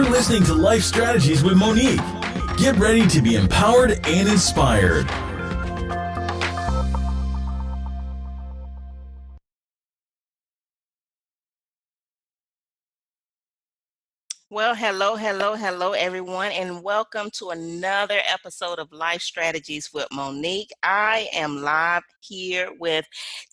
You're listening to Life Strategies with Monique. Get ready to be empowered and inspired. Well, hello, everyone, and welcome to another episode of Life Strategies with Monique. I am live here with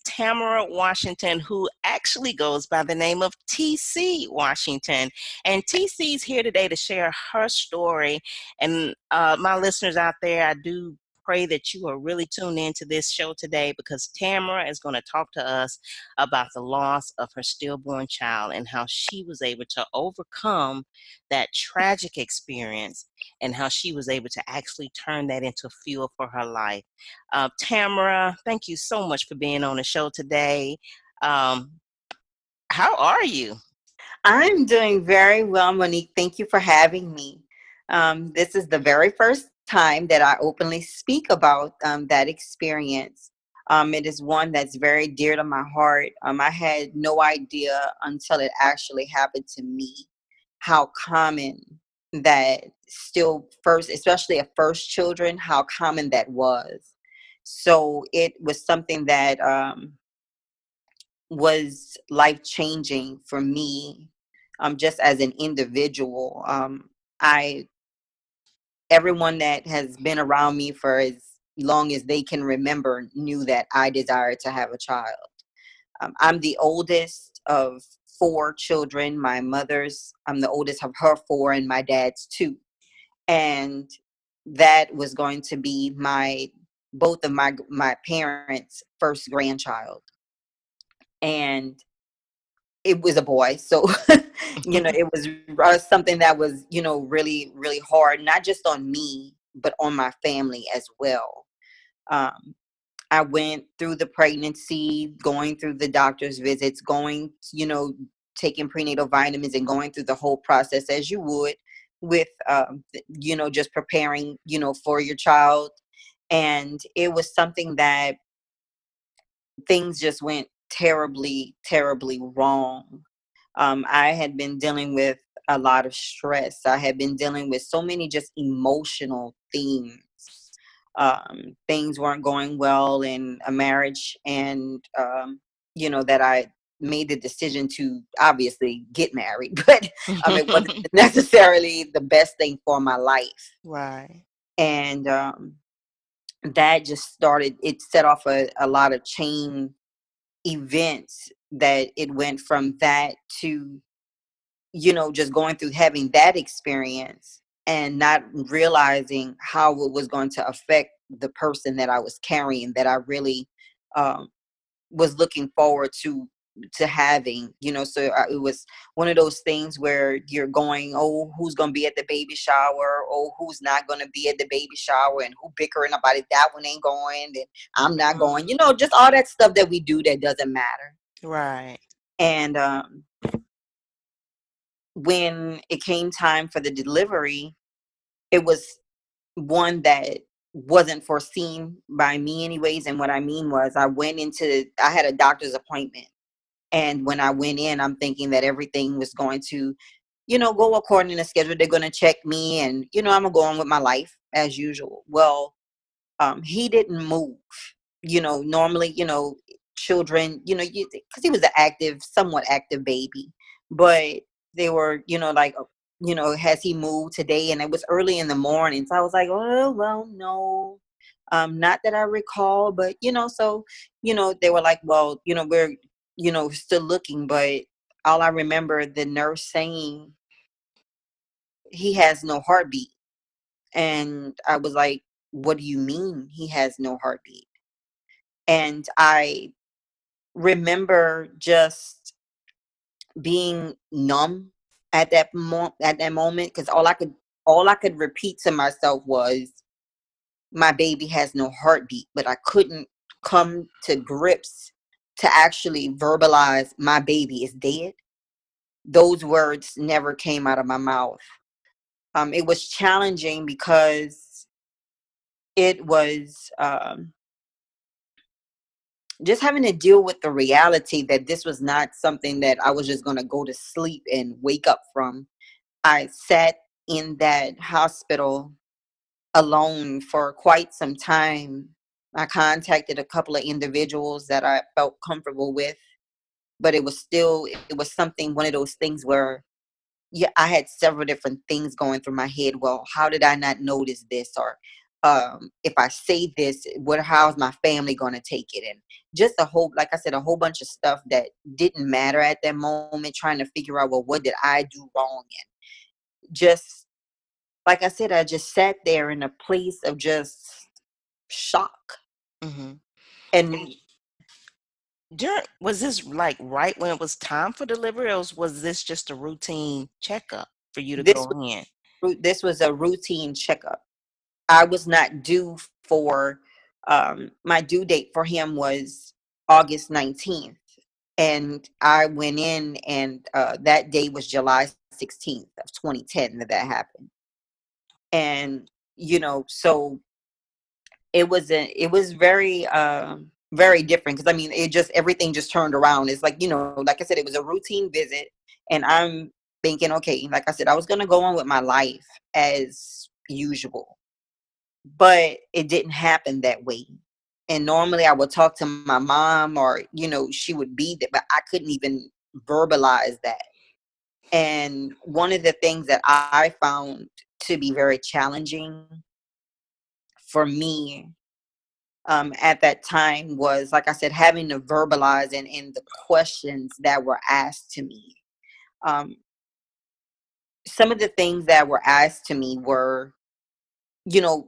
Tamara Washington, who actually goes by the name of TC Washington. And TC is here today to share her story. And my listeners out there, I do pray that you are really tuned into this show today because Tamara is going to talk to us about the loss of her stillborn child and how she was able to overcome that tragic experience and how she was able to actually turn that into fuel for her life. Tamara, thank you so much for being on the show today. Um, how are you? I'm doing very well, Monique. Thank you for having me. This is the very first time that I openly speak about that experience. It is one that's very dear to my heart. I had no idea until it actually happened to me how common that still first, especially at first children, how common that was. So it was something that was life changing for me, just as an individual. I Everyone that has been around me for as long as they can remember knew that I desired to have a child. I'm the oldest of four children. I'm the oldest of her four, and my dad's two. And that was going to be both of my parents' first grandchild. And it was a boy, so it was something that was really really hard, not just on me but on my family as well. um, I went through the pregnancy, going through the doctor's visits, going, taking prenatal vitamins and going through the whole process as you would with just preparing for your child. And it was something that things just went terribly, terribly wrong. I had been dealing with a lot of stress. I had been dealing with so many just emotional things. Things weren't going well in a marriage, and that I made the decision to obviously get married, but it wasn't necessarily the best thing for my life. Right. And that just started. It set off a lot of chain events, that it went from that to just going through having that experience and not realizing how it was going to affect the person that I was carrying, that I really um, was looking forward to having. It was one of those things where you're going, oh, who's going to be at the baby shower, oh, who's not going to be at the baby shower, and who bickering about it, that one ain't going and I'm not going, just all that stuff that we do that doesn't matter. Right. And when it came time for the delivery, it was one that wasn't foreseen by me anyways. And what I mean was, I had a doctor's appointment. And when I went in, I'm thinking that everything was going to, go according to schedule. They're going to check me and, I'm going to go on with my life as usual. Well, he didn't move. Normally, children, because he was an somewhat active baby, but they were, like, has he moved today? And it was early in the morning. So I was like, oh, well, no, not that I recall, but, so, they were like, well, we're, still looking. But all I remember the nurse saying, he has no heartbeat. And I was like, what do you mean he has no heartbeat? And I remember just being numb at that moment, because all I could repeat to myself was, my baby has no heartbeat. But I couldn't come to grips to actually verbalize, my baby is dead. Those words never came out of my mouth. It was challenging because it was just having to deal with the reality that this was not something that I was just going to go to sleep and wake up from. I sat in that hospital alone for quite some time. I contacted a couple of individuals that I felt comfortable with, but it was something, one of those things where, yeah, I had several different things going through my head. Well, how did I not notice this? Or if I say this, how's my family going to take it? And just a whole, like I said, a whole bunch of stuff that didn't matter at that moment, trying to figure out, well, what did I do wrong? And just, like I said, I just sat there in a place of just shock. Mm-hmm. And Was this like right when it was time for delivery, or was this just a routine checkup for you to this go in? this was a routine checkup. I was not due for my due date for him was August 19th. And I went in, and that day was July 16th of 2010 that happened. And, so it was very, very different. Cause I mean, everything just turned around. It's like, like I said, it was a routine visit, and I'm thinking, okay, like I said, I was going to go on with my life as usual, but it didn't happen that way. And normally I would talk to my mom, or she would be there, but I couldn't even verbalize that. And one of the things that I found to be very challenging for me at that time was, like I said, having to verbalize and the questions that were asked to me. um, some of the things that were asked to me were,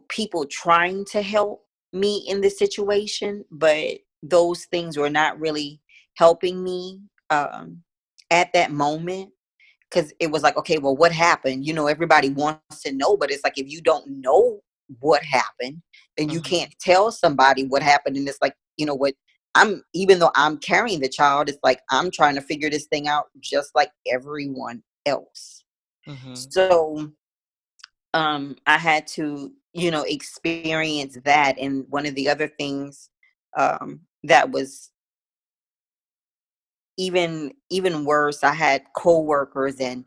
people trying to help me in this situation, but those things were not really helping me at that moment. Because it was like, okay, well, what happened? Everybody wants to know, but it's like, if you don't know what happened, then you Mm-hmm. can't tell somebody what happened. And it's like, what, even though I'm carrying the child, it's like I'm trying to figure this thing out just like everyone else. Mm-hmm. So I had to, experience that. And one of the other things that was even worse, I had coworkers and,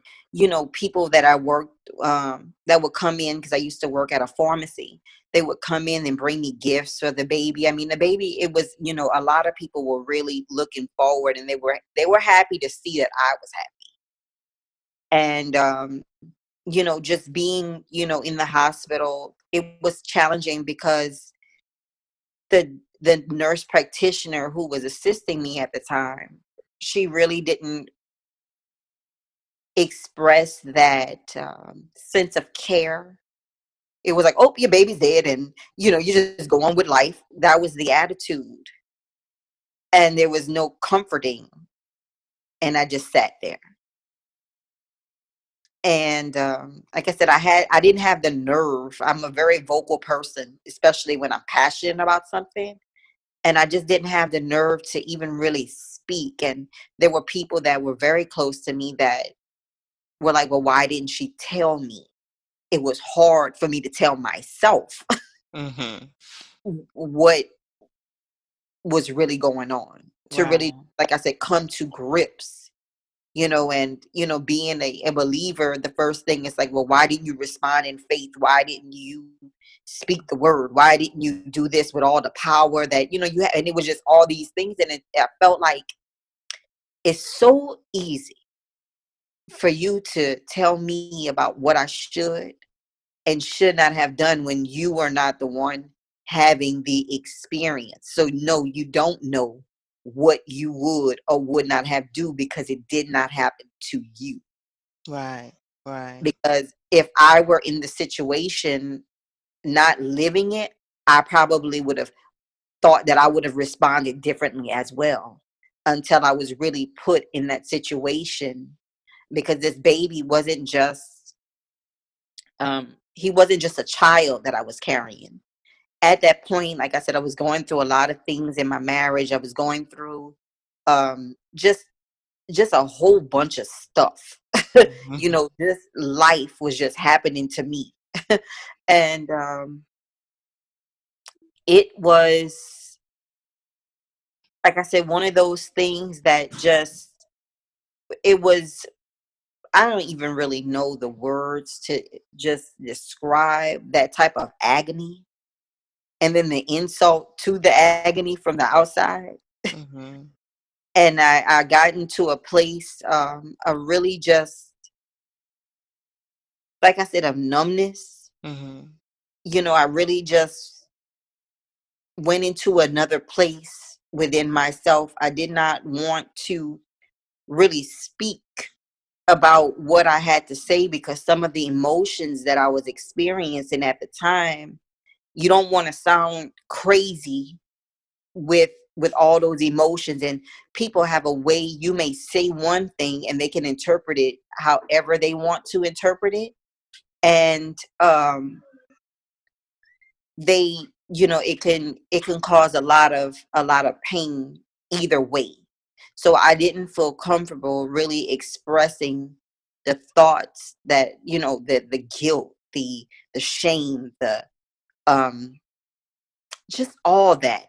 people that I worked that would come in, because I used to work at a pharmacy. They would come in and bring me gifts for the baby. I mean, the baby, it was, a lot of people were really looking forward, and they were happy to see that I was happy. And just being, in the hospital, it was challenging because the nurse practitioner who was assisting me at the time, she really didn't express that sense of care. It was like, oh, your baby's dead, and you just go on with life. That was the attitude, and there was no comforting. And I just sat there. And like I said, I didn't have the nerve. I'm a very vocal person, especially when I'm passionate about something. And I just didn't have the nerve to even really speak. And there were people that were very close to me that were like, well, why didn't she tell me? It was hard for me to tell myself Mm-hmm. what was really going on, to really, Right. like I said, come to grips. And being a believer, the first thing is like, well, why didn't you respond in faith? Why didn't you speak the word? Why didn't you do this with all the power that you had? And it was just all these things, and I felt like it's so easy for you to tell me about what I should and should not have done when you are not the one having the experience. So no, you don't know what you would or would not have do, because it did not happen to you. Right. Right. Because if I were in the situation not living it, I probably would have thought that I would have responded differently as well, until I was really put in that situation. Because this baby wasn't just he wasn't just a child that I was carrying. At that point, like I said, I was going through a lot of things in my marriage. I was going through just a whole bunch of stuff. Mm-hmm. This life was just happening to me. And it was, like I said, one of those things that just, it was, I don't even really know the words to just describe that type of agony, and then the insult to the agony from the outside. Mhm. And I got into a place, a really just, like I said, of numbness. Mhm. I really just went into another place within myself. I did not want to really speak about what I had to say, because some of the emotions that I was experiencing at the time, you don't want to sound crazy with all those emotions, and people have a way, you may say one thing and they can interpret it however they want to interpret it. And they it can cause a lot of pain either way. So I didn't feel comfortable really expressing the thoughts, that the guilt, the shame, the um just all of that.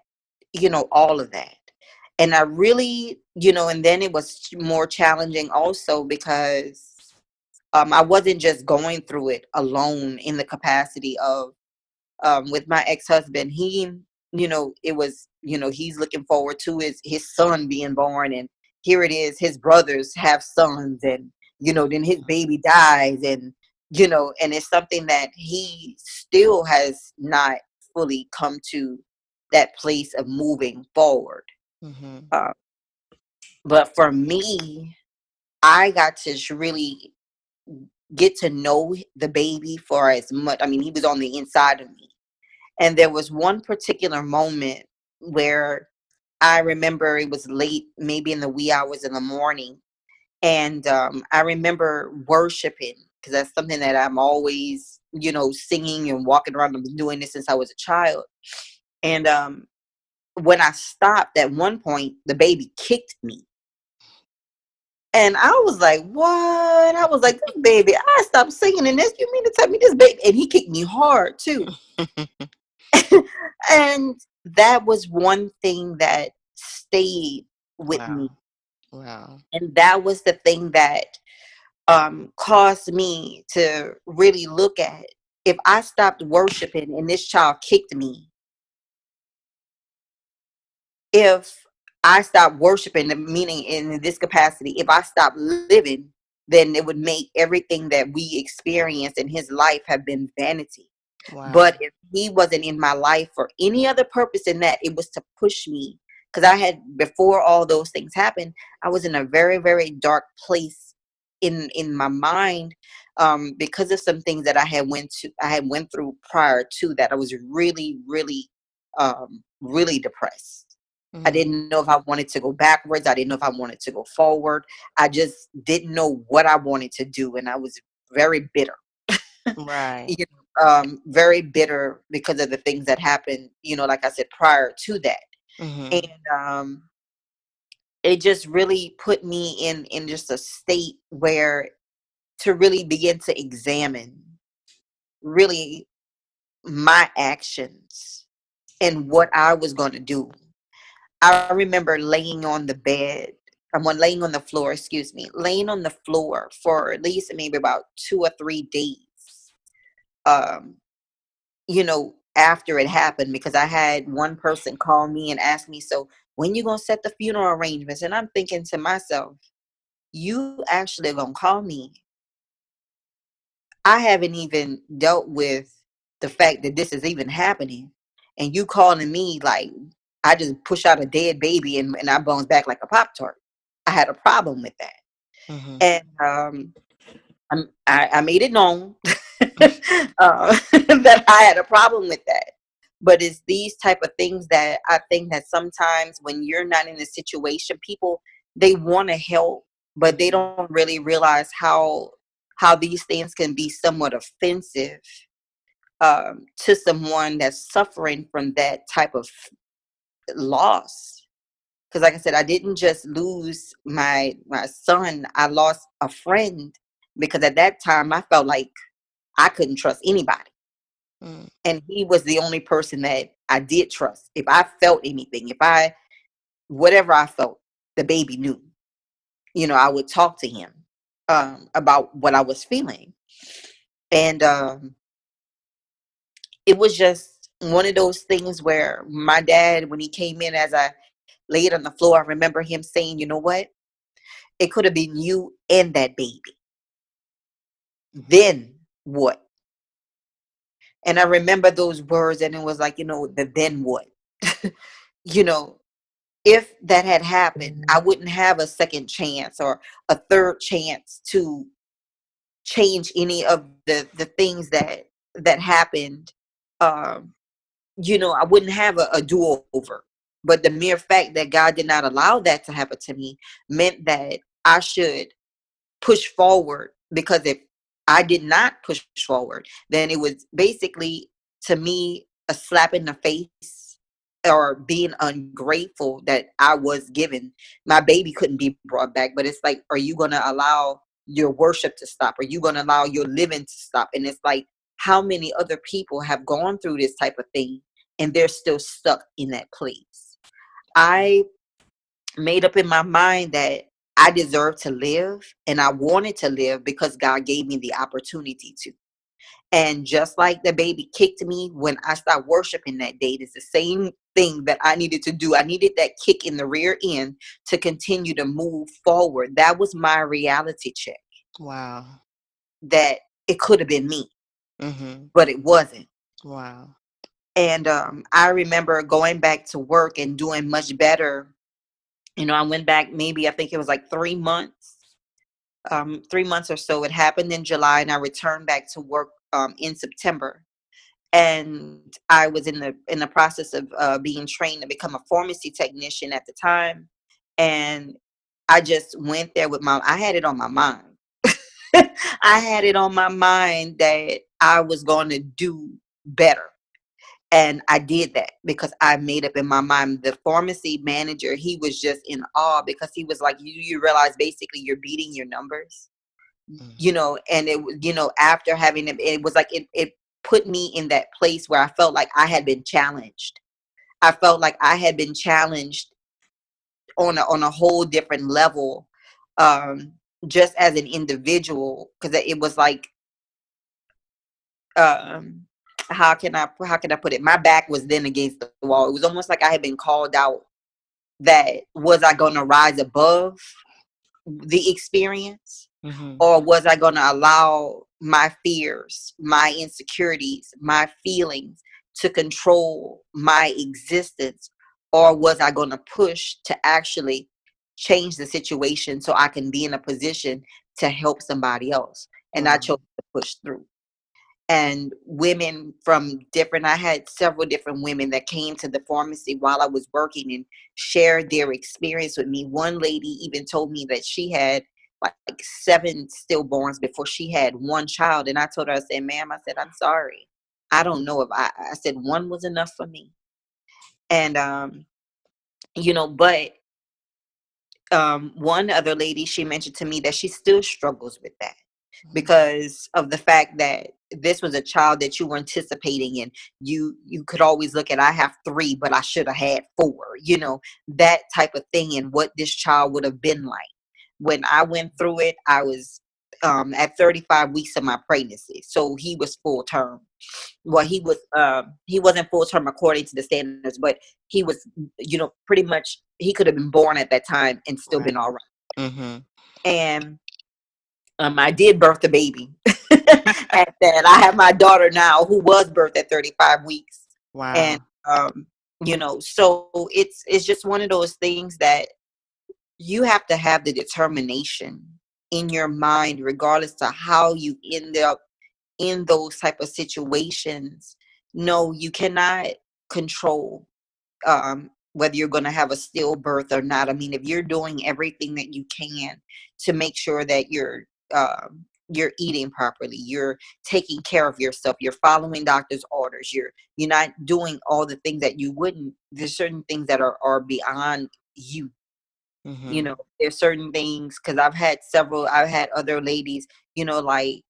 And I really, and then it was more challenging also, because I wasn't just going through it alone in the capacity of, with my ex-husband. It was, he's looking forward to his son being born, and here it is, his brothers have sons, and then his baby dies, and it's something that he still has not fully come to that place of moving forward. Mhm. uh, but for me, I got to really get to know the baby for as much. I mean, he was on the inside of me. And there was one particular moment where I remember it was late, maybe in the wee hours in the morning. And I remember worshiping, because that's something that I'm always, singing and walking around. I've been doing this since I was a child. And when I stopped at one point, the baby kicked me. And I was like, what? I was like, this baby, I stopped singing in this. You mean to tell me this baby? And he kicked me hard too. And that was one thing that stayed with me. Wow. Wow. And that was the thing that caused me to really look at, if I stopped worshiping and this child kicked me, if I stopped worshiping, the meaning in this capacity, if I stopped living, then it would make everything that we experienced in his life have been vanity. Wow. But if he wasn't in my life for any other purpose than that, it was to push me. Because I had, before all those things happened, I was in a very, very dark place in my mind, because of some things that I had went through prior to that. I was really, really, really depressed. I Mhm. didn't know if I wanted to go backwards. I didn't know if I wanted to go forward. I just didn't know what I wanted to do, and I was very bitter. Right. Very bitter because of the things that happened, like I said, prior to that. And Mhm. it just really put me in just a state where, to really begin to examine really my actions and what I was going to do. I remember laying on the bed. Laying on the floor, excuse me, laying on the floor for at least maybe about 2 or 3 days. Um, after it happened, because I had one person call me and ask me, so when you gonna set the funeral arrangements? And I'm thinking to myself, you actually gonna call me? I haven't even dealt with the fact that this is even happening. And you calling me like I just push out a dead baby and I bounce back like a Pop Tart. I had a problem with that. Mhm. And I made it known that I had a problem with that. But it's these type of things that I think that sometimes when you're not in a situation, people, they want to help, but they Mhm. don't really realize how these things can be somewhat offensive, to someone that's suffering from that type of loss. Because, like I said, I didn't just lose my son; I lost a friend. Because at that time, I felt like I couldn't trust anybody. Mm. And he was the only person that I did trust. If I felt anything, whatever I felt, the baby knew. I would talk to him. about what I was feeling. And it was just one of those things where my dad, when he came in, as I laid on the floor, I remember him saying, you know what? It could have been you and that baby. Then what? And I remember those words, and it was like, the then what? you know, if that had happened, I wouldn't have a second chance or a third chance to change any of the things that happened. Um, I wouldn't have a do-over. But the mere fact that God did not allow that to happen to me meant that I should push forward, because if I did not push forward, then it was basically, to me, a slap in the face, or being ungrateful that I was given. My baby couldn't be brought back, but it's like, are you going to allow your worship to stop? Are you going to allow your living to stop? And it's like, how many other people have gone through this type of thing and they're still stuck in that place? I made up in my mind that I deserved to live, and I wanted to live because God gave me the opportunity to. And just like the baby kicked me when I started worshiping that day, it's the same thing that I needed to do. I needed that kick in the rear end to continue to move forward. That was my reality check, Wow. that it could have been me, Mm-hmm. but it wasn't. Wow. And I remember going back to work and doing much better. I went back, maybe I think it was like 3 months. 3 months or so. It happened in July, and I returned back to work in September. And I was in the process of being trained to become a pharmacy technician at the time. And I just went there with I had it on my mind. I had it on my mind that I was going to do better. And I did that because I made up in my mind. The pharmacy manager, he was just in awe, because he was like, you realize basically you're beating your numbers, and it was, after having it was like, it put me in that place where I felt like I had been challenged. I felt like I had been challenged on a whole different level, um, just as an individual, because it was like, um, how can I put it? My back was then against the wall. It was almost like I had been called out. That was I going to rise above the experience? Mm-hmm. Or was I going to allow my fears, my insecurities, my feelings to control my existence? Or was I going to push to actually change the situation so I can be in a position to help somebody else? And I Wow. chose to push through. And women from different, I had several different women that came to the pharmacy while I was working and shared their experience with me. One lady even told me that she had like 7 stillborns before she had one child. And I told her, I said, ma'am, I said, I'm sorry, I don't know if I said one was enough for me. And but one other lady, she mentioned to me that she still struggles with that, because of the fact that this was a child that you were anticipating, and you could always look at, I have 3 but I should have had 4, that type of thing, and what this child would have been like. When I went through it, I was at 35 weeks of my pregnancy, so he was full term. Well, he wasn't full term according to the standards, but he was, pretty much, he could have been born at that time and still Right. been all right. Mm-hmm. And I did birth a baby at that. I have my daughter now, who was birthed at 35 weeks. And Wow. so it's just one of those things that you have to have the determination in your mind, regardless to how you end up in those type of situations. No, you cannot control whether you're going to have a stillbirth or not. I mean, if you're doing everything that you can to make sure that you're eating properly, you're taking care of yourself, you're following doctor's orders, you're not doing all the things that you wouldn't. There's certain things that are beyond you. Mm-hmm. There's certain things, because I've had other ladies, like,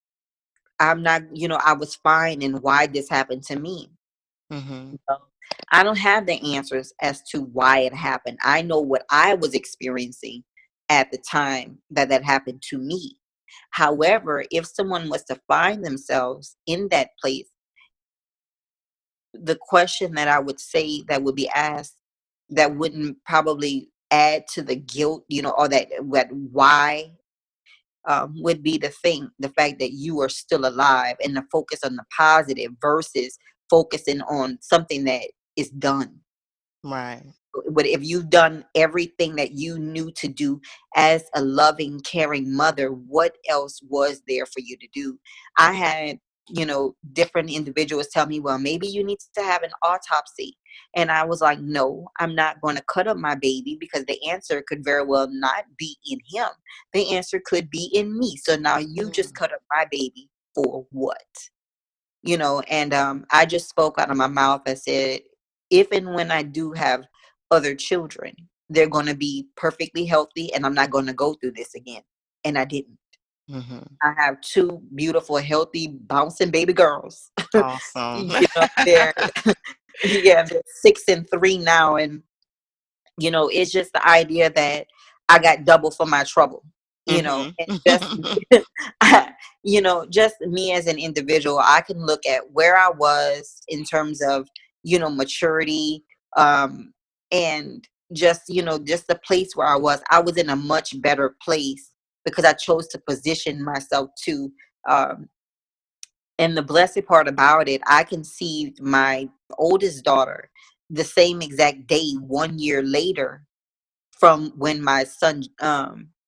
I'm not, I was fine, and why this happened to me. Mm-hmm. I don't have the answers as to why it happened. I know what I was experiencing at the time that happened to me. However, if someone was to find themselves in that place, the question that I would say that would be asked that wouldn't probably add to the guilt, or that why, would be the fact that you are still alive, and the focus on the positive versus focusing on something that is done. Right. But if you've done everything that you knew to do as a loving, caring mother, what else was there for you to do? I had, different individuals tell me, well, maybe you need to have an autopsy. And I was like, no, I'm not going to cut up my baby, because the answer could very well not be in him. The answer could be in me. So now you just Mm. cut up my baby for what? And I just spoke out of my mouth. I said, if and when I do have other children, they're going to be perfectly healthy, and I'm not going to go through this again. And I didn't. Mm-hmm. I have two beautiful, healthy, bouncing baby girls. Awesome. They're yeah, they're 6 and 3 now. And it's just the idea that I got double for my trouble, and just, Mm-hmm. just me as an individual, I can look at where I was in terms of, maturity, um, and just, just the place where I was in a much better place because I chose to position myself to, um, and the blessed part about it, I conceived my oldest daughter the same exact day, 1 year later, from when I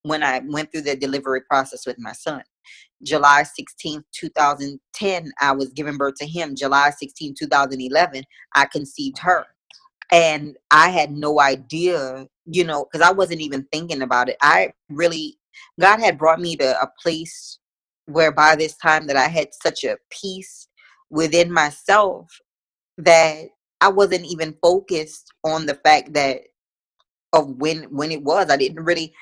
went through the delivery process with my son. July 16th, 2010, I was giving birth to him. July 16th, 2011, I conceived her. And I had no idea, because I wasn't even thinking about it. God had brought me to a place where by this time that I had such a peace within myself that I wasn't even focused on the fact that of when it was. I didn't really,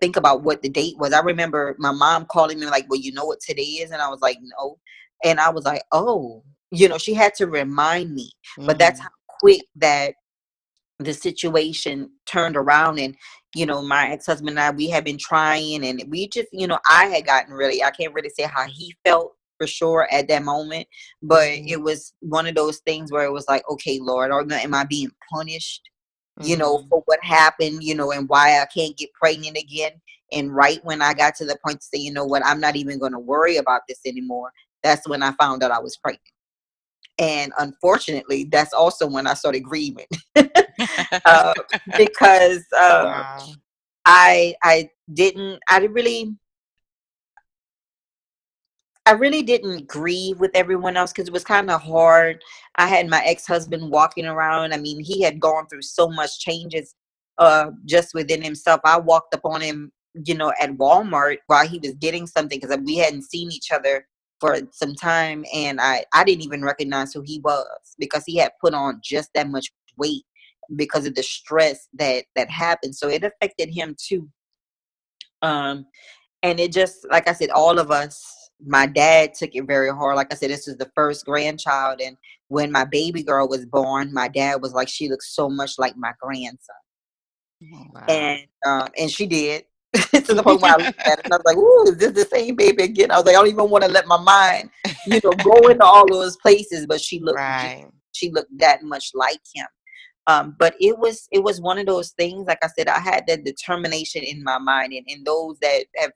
think about what the date was. I remember my mom calling me like, well, you know what today is? And I was like, no. And I was like, oh, she had to remind me. But that's Mm-hmm. how quick that the situation turned around. And my ex-husband and I, we had been trying, and we just, I had gotten really, I can't really say how he felt for sure at that moment, but Mm-hmm. it was one of those things where it was like, okay, Lord, or am I being punished, Mm-hmm. for what happened, and why I can't get pregnant again? And right when I got to the point to say, you know what, I'm not even going to worry about this anymore, that's when I found out I was pregnant. And unfortunately, that's also when I started grieving. uh, because Wow. I really didn't grieve with everyone else because it was kind of hard. I had my ex-husband walking around. I mean, he had gone through so much changes just within himself. I walked up on him, at Walmart while he was getting something because we hadn't seen each other for some time, and I didn't even recognize who he was because he had put on just that much weight because of the stress that happened. So it affected him too. Um, and it just, like I said, all of us, my dad took it very hard. Like I said, this is the first grandchild. And when my baby girl was born, my dad was like, she looks so much like my grandson. Wow. And she did. To the point where I looked at it and I was like, ooh, is this the same baby again? I was like, I don't even want to let my mind, go into all those places. But Right. she looked that much like him. But it was one of those things. Like I said, I had that determination in my mind, and those that have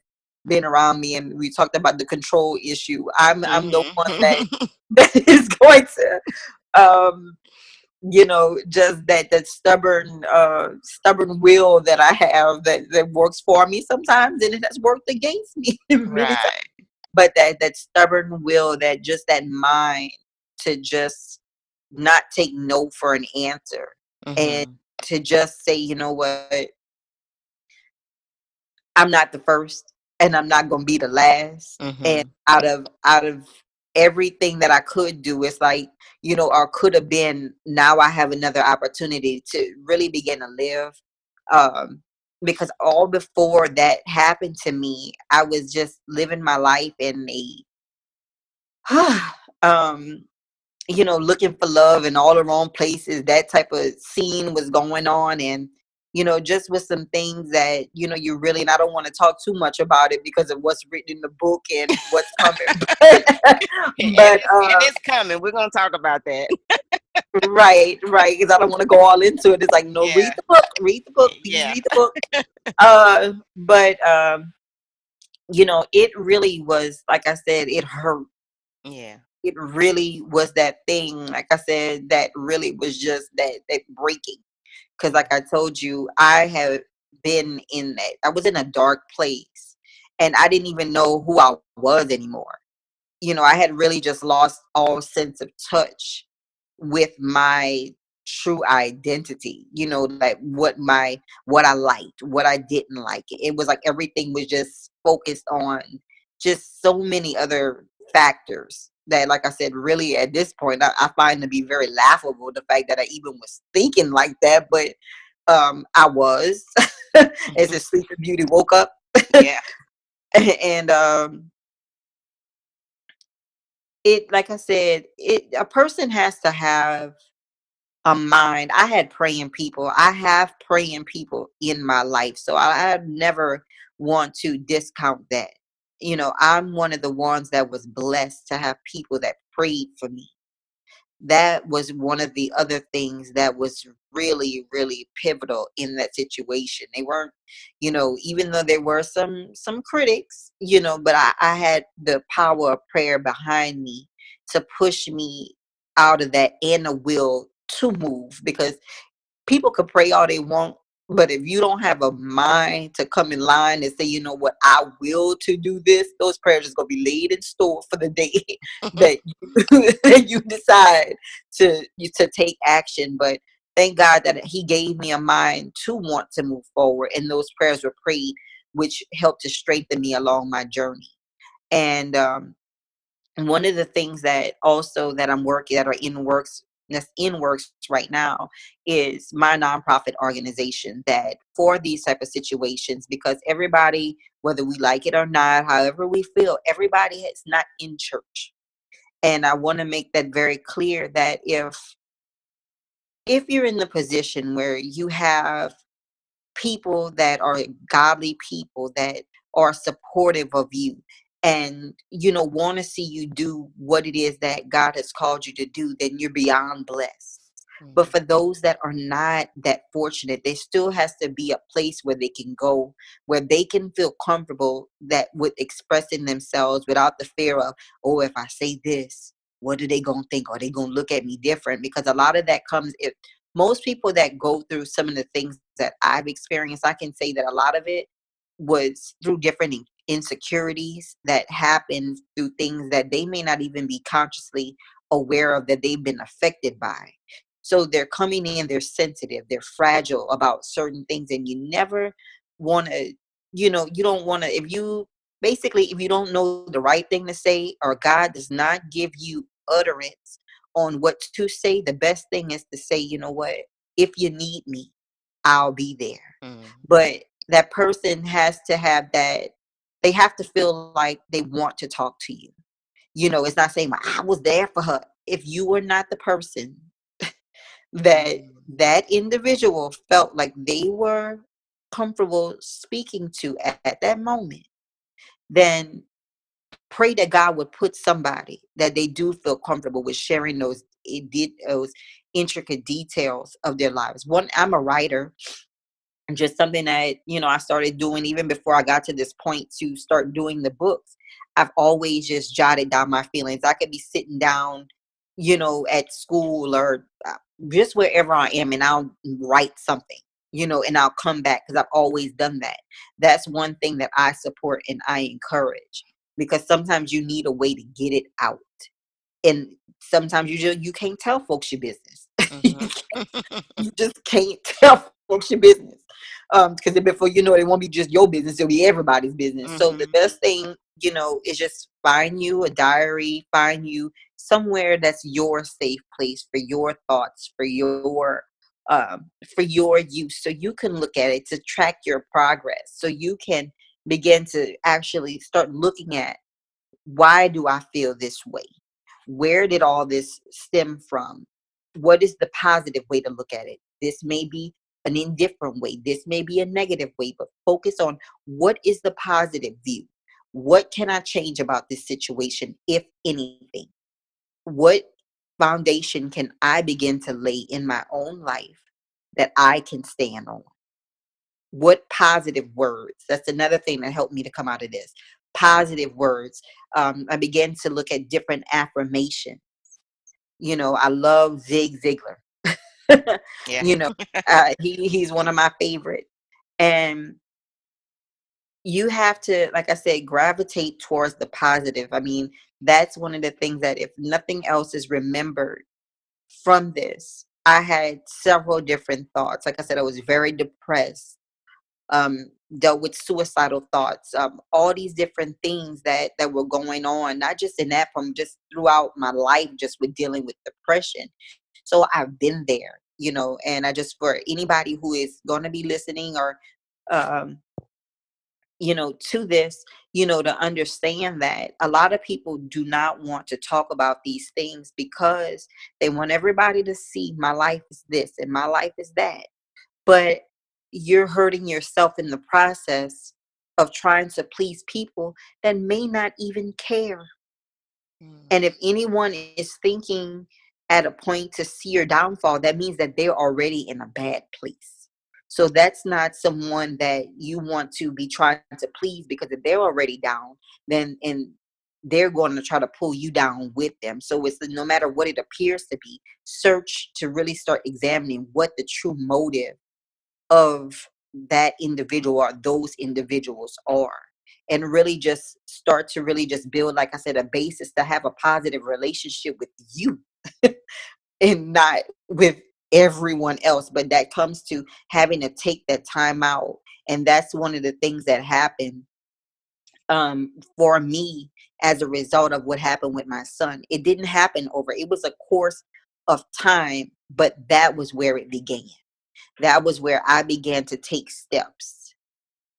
been around me, and we talked about the control issue. I'm the one that Mm-hmm. that is going to, um, just that stubborn will that I have that works for me sometimes, and it has worked against me many times. Right. But that stubborn will, that mind to just not take no for an answer, and Mm-hmm. to just say, you know what, I'm not the first, and I'm not going to be the last. And Mm-hmm. out of everything that I could do, it's like, or could have been, now I have another opportunity to really begin to live. Um, because all before that happened to me, I was just living my life in a, um, looking for love in all the wrong places. That type of scene was going on. And, just with some things that, you really, and I don't want to talk too much about it because of what's written in the book and what's coming. But And it's coming. We're gonna talk about that. right, because I don't want to go all into it. It's like, no, Yeah, read the book, please yeah, read the book. But it really was, like I said, it hurt. yeah. It really was that thing, like I said, that really was just that breaking. Because like I told you, I have been in that. I was in a dark place, and I didn't even know who I was anymore. I had really just lost all sense of touch with my true identity. Like what I liked, what I didn't like. It was like everything was just focused on just so many other factors that, like I said, really at this point, I find to be very laughable, the fact that I even was thinking like that. But I was, as a sleeping beauty woke up. Yeah. And it, like I said, a person has to have a mind. I had praying people. I have praying people in my life. So I never want to discount that. I'm one of the ones that was blessed to have people that prayed for me. That was one of the other things that was really, really pivotal in that situation. They weren't, even though there were some critics, but I had the power of prayer behind me to push me out of that, and a will to move. Because people could pray all they want, but if you don't have a mind to come in line and say, you know what, I will to do this, those prayers is going to be laid in store for the day that you decide to take action. But thank God that He gave me a mind to want to move forward, and those prayers were prayed, which helped to strengthen me along my journey. And one of the things that also that I'm working that are in works that's in works right now is my nonprofit organization, that for these type of situations, because everybody, whether we like it or not, however we feel, everybody is not in church. And I want to make that very clear, that if you're in the position where you have people that are godly people that are supportive of you, and want to see you do what it is that God has called you to do, then you're beyond blessed. But Mhm. for those that are not that fortunate, there still has to be a place where they can go, where they can feel comfortable that with expressing themselves without the fear of, oh, if I say this, what are they gonna think? Are they gonna look at me different? Because a lot of that comes, if most people that go through some of the things that I've experienced, I can say that a lot of it was through different insecurities that happen through things that they may not even be consciously aware of, that they've been affected by. So they're coming in, they're sensitive, they're fragile about certain things, and you never want to, you don't want to, if you don't know the right thing to say, or God does not give you utterance on what to say, the best thing is to say, you know what, if you need me, I'll be there. Mhm. But that person has to have that, they have to feel like they want to talk to you. It's not saying, "Well, I was there for her." If you were not the person that Mhm. that individual felt like they were comfortable speaking to at that moment, then pray that God would put somebody that they do feel comfortable with sharing those intricate details of their lives. One, I'm a writer, and just something that I started doing even before I got to this point to start doing the books. I've always just jotted down my feelings. I could be sitting down, at school, or just wherever I am, and I'll write something, and I'll come back, because I've always done that. That's one thing that I support and I encourage, because sometimes you need a way to get it out, and sometimes you can't tell folks your business. Mhm. You just can't tell folks your business, because then before you know it, it won't be just your business, it'll be everybody's business. So the Mhm. best thing, is just find you a diary, find you somewhere that's your safe place for your thoughts, for your use, so you can look at it, to track your progress, so you can begin to actually start looking at, why do I feel this way? Where did all this stem from? What is the positive way to look at it? This may be an indifferent way. This may be a negative way, but focus on what is the positive view. What can I change about this situation, if anything? What foundation can I begin to lay in my own life that I can stand on? What positive words? That's another thing that helped me to come out of this. Positive words. I began to look at different affirmations. I love Zig Ziglar. Yeah. you know, he's one of my favorite. And you have to, like I said, gravitate towards the positive. I mean, that's one of the things that, if nothing else is remembered from this, I had several different thoughts. Like I said, I was very depressed, dealt with suicidal thoughts, all these different things that were going on, not just in that, from just throughout my life, just with dealing with depression. So I've been there, and I just, for anybody who is going to be listening, or um, to this, to understand that a lot of people do not want to talk about these things because they want everybody to see my life is this and my life is that. But you're hurting yourself in the process of trying to please people that may not even care. Mm. And if anyone is thinking at a point to see your downfall, that means that they're already in a bad place. So that's not someone that you want to be trying to please, because if they're already down, then and they're going to try to pull you down with them. So it's, no matter what it appears to be, search to really start examining what the true motive of that individual or those individuals are, and really just start to really just build, like I said, a basis to have a positive relationship with you and not with everyone else. But that comes to having to take that time out. And that's one of the things that happened, for me, as a result of what happened with my son. It didn't happen over, it was a course of time, but that was where it began. That was where I began to take steps.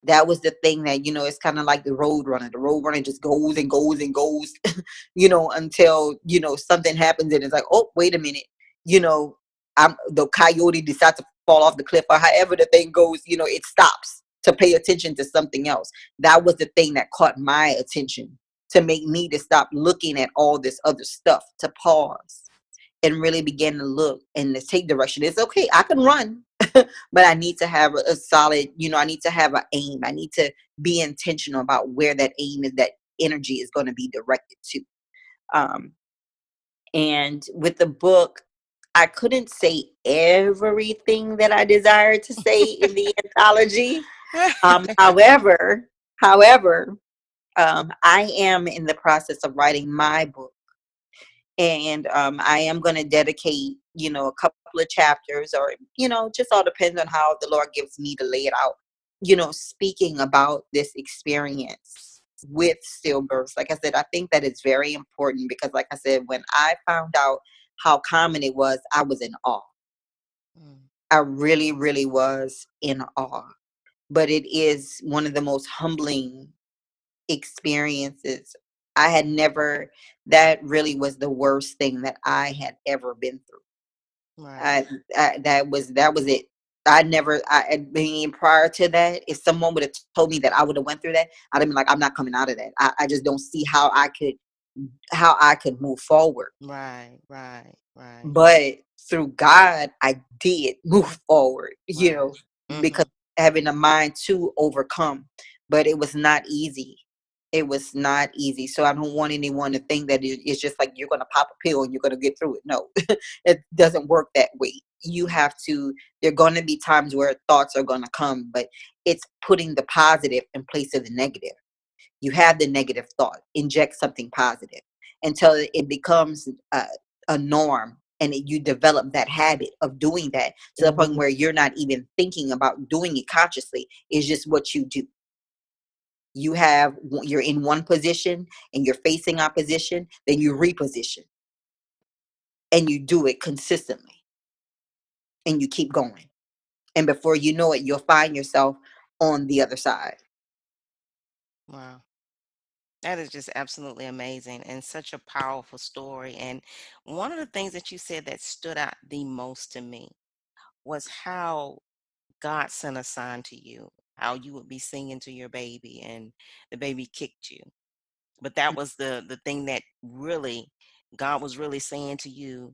That was the thing that, it's kind of like the road runner. The road runner just goes and goes and goes, until, something happens and it's like, oh, wait a minute, you know, the coyote decides to fall off the cliff, or however the thing goes, it stops to pay attention to something else. That was the thing that caught my attention, to make me to stop looking at all this other stuff, to pause and really begin to look and to take direction. It's okay, I can run, but I need to have a solid, I need to have an aim. I need to be intentional about where that aim is, that energy is going to be directed to. Um, and with the book, I couldn't say everything that I desired to say in the anthology. However, I am in the process of writing my book, and I am going to dedicate, a couple of chapters, or just all depends on how the Lord gives me to lay it out, speaking about this experience with stillbirths. Like I said, I think that it's very important, because like I said, when I found out how common it was, I was in awe. Mm. I really, really was in awe. But it is one of the most humbling experiences. I had never, that really was the worst thing that I had ever been through. Right. I, that was it. I mean, prior to that, if someone would have told me that I would have went through that, I'd have been like, I'm not coming out of that. I just don't see how I could move forward. Right. Right. Right. But through God, I did move forward, Right. because Mhm. having a mind to overcome. But it was not easy. It was not easy. So I don't want anyone to think that it's just like you're going to pop a pill and you're going to get through it. No, it doesn't work that way. You have to, there are going to be times where thoughts are going to come, but it's putting the positive in place of the negative. You have the negative thought, inject something positive until it becomes a norm, and you develop that habit of doing that to the point where you're not even thinking about doing it consciously. It's just what you do. You're in one position and you're facing opposition, then you reposition and you do it consistently and you keep going. And before you know it, you'll find yourself on the other side. Wow. That is just absolutely amazing and such a powerful story. And one of the things that you said that stood out the most to me was how God sent a sign to you, how you would be singing to your baby and the baby kicked you. But that was the thing that really God was really saying to you,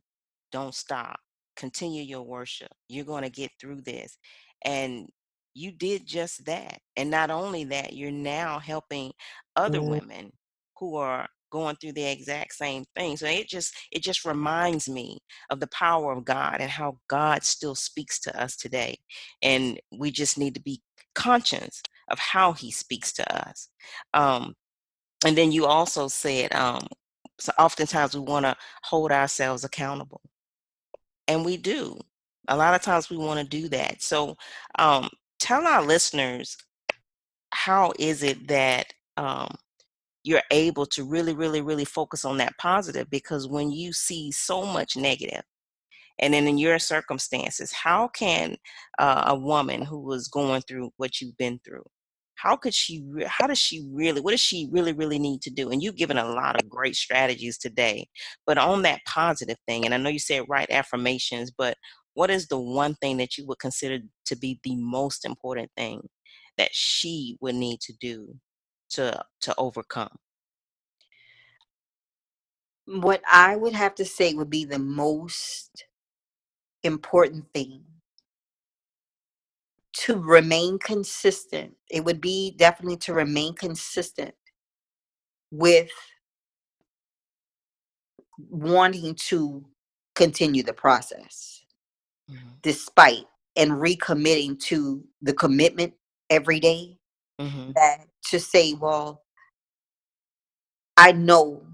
don't stop. Continue your worship. You're going to get through this. And you did just that. And not only that, you're now helping other women who are going through the exact same thing. So it just reminds me of the power of God and how God still speaks to us today. And we just need to be conscious of how he speaks to us. And then you also said, so oftentimes we want to hold ourselves accountable, and we do. A lot of times we want to do that. So, tell our listeners, how is it that you're able to really, really, really focus on that positive? Because when you see so much negative, and then in your circumstances, how can a woman who was going through what you've been through, how does she really, what does she really, really need to do? And you've given a lot of great strategies today, but on that positive thing, and I know you said write affirmations, but what is the one thing that you would consider to be the most important thing that she would need to do to overcome? What I would have to say would be the most important thing to remain consistent. It would be definitely to remain consistent with wanting to continue the process Hmm. despite and recommitting to the commitment every day. Hmm. That to say, well, I know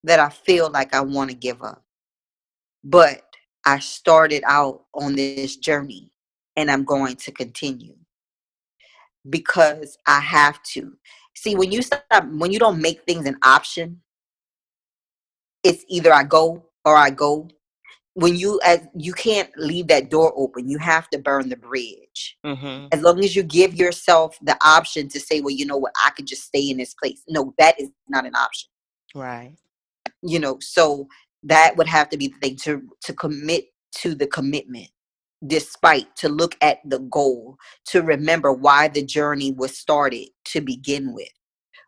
that I feel like I want to give up, but I started out on this journey and I'm going to continue because I have to. See, when you don't make things an option, it's either I go or I go. When you can't leave that door open, you have to burn the bridge. Hmm. As long as you give yourself the option to say, well, you know what, I could just stay in this place. No, that is not an option. Right. So that would have to be the thing, to commit to the commitment, despite, to look at the goal, to remember why the journey was started to begin with.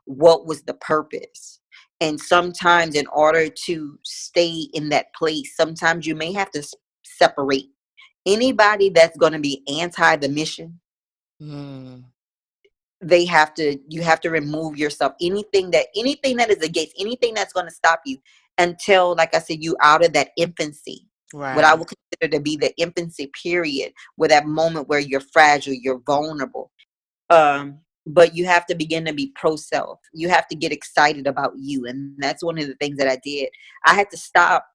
What was the purpose? And sometimes, in order to stay in that place, sometimes you may have to separate anybody that's going to be anti the mission. Mm. You have to remove yourself, anything that is against, anything that's going to stop you, until, like I said, you out of that infancy, what I Right. would consider to be the infancy period, where that moment where you're fragile, you're vulnerable. But you have to begin to be pro self. You have to get excited about you, and that's one of the things that I did. I had to stop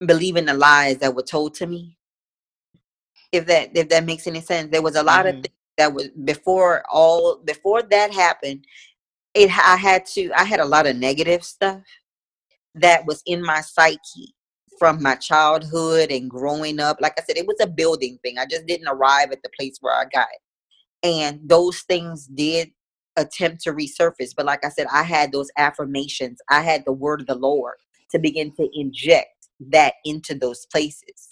believing the lies that were told to me. If that makes any sense, there was a lot of Hmm. things that was before that happened. I had a lot of negative stuff that was in my psyche from my childhood and growing up. Like I said, it was a building thing. I just didn't arrive at the place where I got. And those things did attempt to resurface. But like I said, I had those affirmations. I had the word of the Lord to begin to inject that into those places.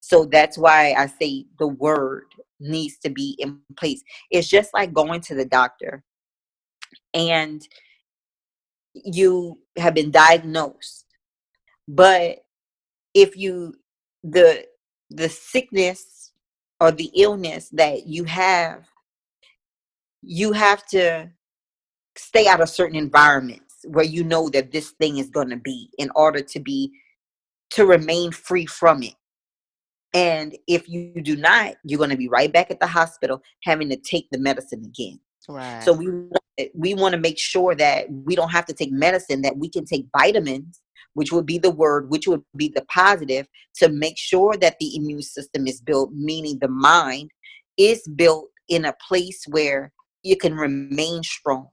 So that's why I say the word needs to be in place. It's just like going to the doctor and you have been diagnosed. But if you the the sickness or the illness that you have to stay out of certain environments where you know that this thing is going to be, in order to remain free from it. And if you do not, you're going to be right back at the hospital having to take the medicine again. So Right. we want to make sure that we don't have to take medicine, that we can take vitamins, which would be the word, which would be the positive, to make sure that the immune system is built, meaning the mind is built in a place where you can remain strong.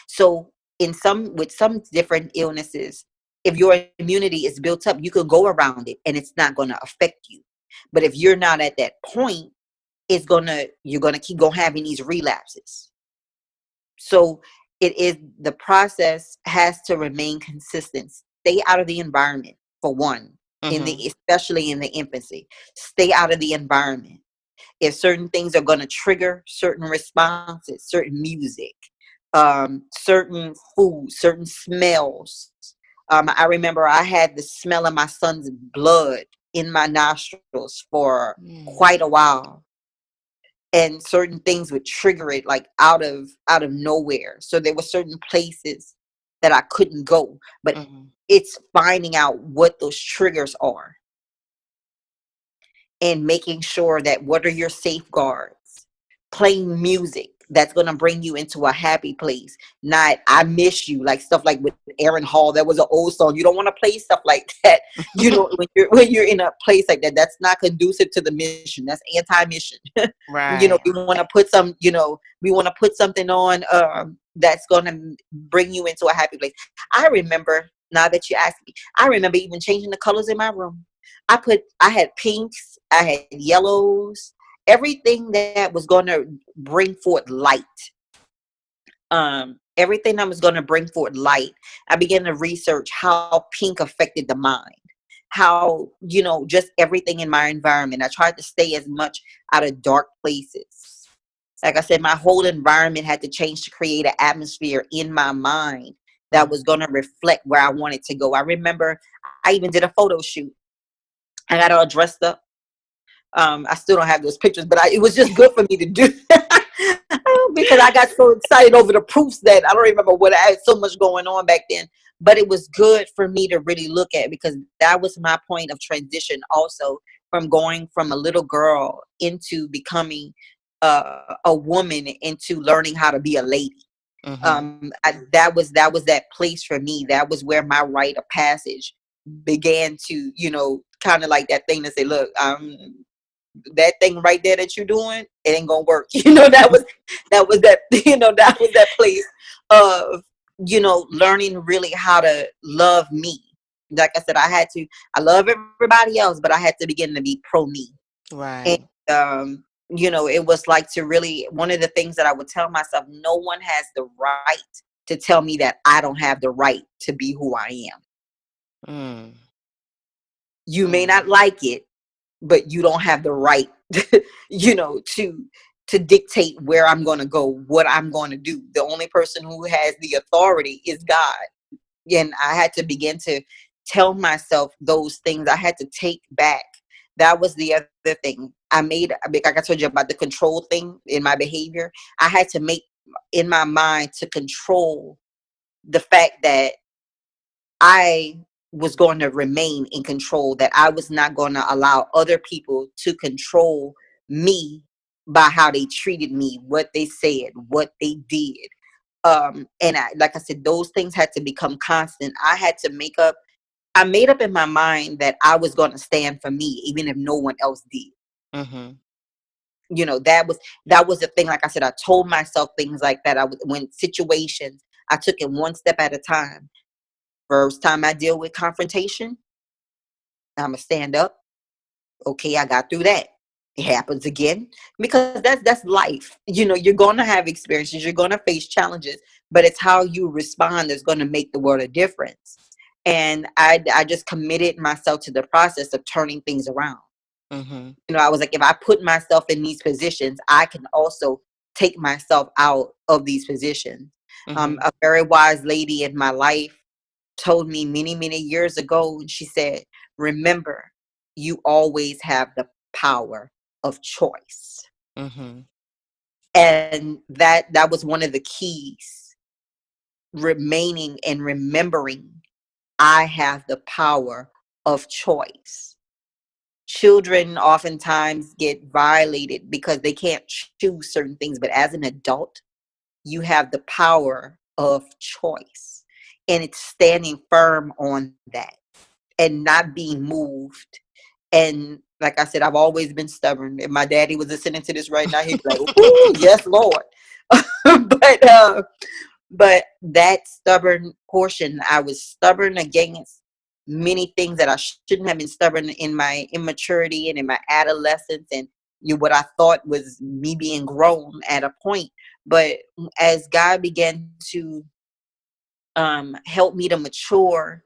So with some different illnesses, if your immunity is built up, you could go around it and it's not going to affect you. But if you're not at that point, you're gonna keep going having these relapses. So the process has to remain consistent. Stay out of the environment, for one, Hmm. especially in the infancy. Stay out of the environment. If certain things are going to trigger certain responses, certain music, certain food, certain smells. I remember I had the smell of my son's blood in my nostrils for Mm. quite a while, and certain things would trigger it like out of nowhere. So there were certain places that I couldn't go, but Mhm. it's finding out what those triggers are and making sure that what are your safeguards, playing music that's going to bring you into a happy place, not I miss you, like stuff like with Aaron Hall. That was an old song. You don't want to play stuff like that, when you're in a place like that. That's not conducive to the mission. That's anti-mission. Right. We want to put something on, that's going to bring you into a happy place. I remember, now that you ask me, I remember even changing the colors in my room. I had pinks, I had yellows, everything that was going to bring forth light. Everything that was going to bring forth light. I began to research how pink affected the mind, how, just everything in my environment. I tried to stay as much out of dark places. Like I said, my whole environment had to change to create an atmosphere in my mind that Mhm. was going to reflect where I wanted to go. I remember I even did a photo shoot. I got all dressed up. I still don't have those pictures, but it was just good for me to do because I got so excited over the proofs that I don't remember what I had so much going on back then. But it was good for me to really look at, because that was my point of transition also, from going from a little girl into becoming a woman, into learning how to be a lady. Mhm. That was that place for me. That was where my rite of passage began to, kind of like that thing to say, look, that thing right there that you're doing, it ain't gonna work. That was that that was that place of, learning really how to love me. Like I said, I love everybody else, but I had to begin to be pro me. And Right. it was like, to really, one of the things that I would tell myself, no one has the right to tell me that I don't have the right to be who I am. Mm. You may Mm. not like it, but you don't have the right to dictate where I'm going to go, what I'm going to do. The only person who has the authority is God. And I had to begin to tell myself those things. I had to take back. That was the other thing. Like I told you about the control thing in my behavior. I had to make in my mind to control the fact that I was going to remain in control, that I was not going to allow other people to control me by how they treated me, what they said, what they did. And like I said, those things had to become constant. I made up in my mind that I was going to stand for me, even if no one else did. Mhm. That was the thing. Like I said, I told myself things like that. When situations, I took it one step at a time. First time I deal with confrontation, I'm gonna stand up. Okay, I got through that. It happens again, because that's life. You're gonna have experiences, you're gonna face challenges, but it's how you respond that's gonna make the world a difference. And I just committed myself to the process of turning things around. Mhm. I was like, if I put myself in these positions, I can also take myself out of these positions. Mhm. A very wise lady in my life told me many, many years ago, and she said, remember, you always have the power of choice. Mhm. And that was one of the keys, remaining and remembering I have the power of choice. Children oftentimes get violated because they can't choose certain things, but as an adult, you have the power of choice. And it's standing firm on that and not being moved. And like I said, I've always been stubborn. If my daddy was listening to this right now, he'd be like, "Ooh, yes, Lord." But that stubborn portion, I was stubborn against many things that I shouldn't have been stubborn in my immaturity and in my adolescence, and what I thought was me being grown at a point. But as God began to help me to mature,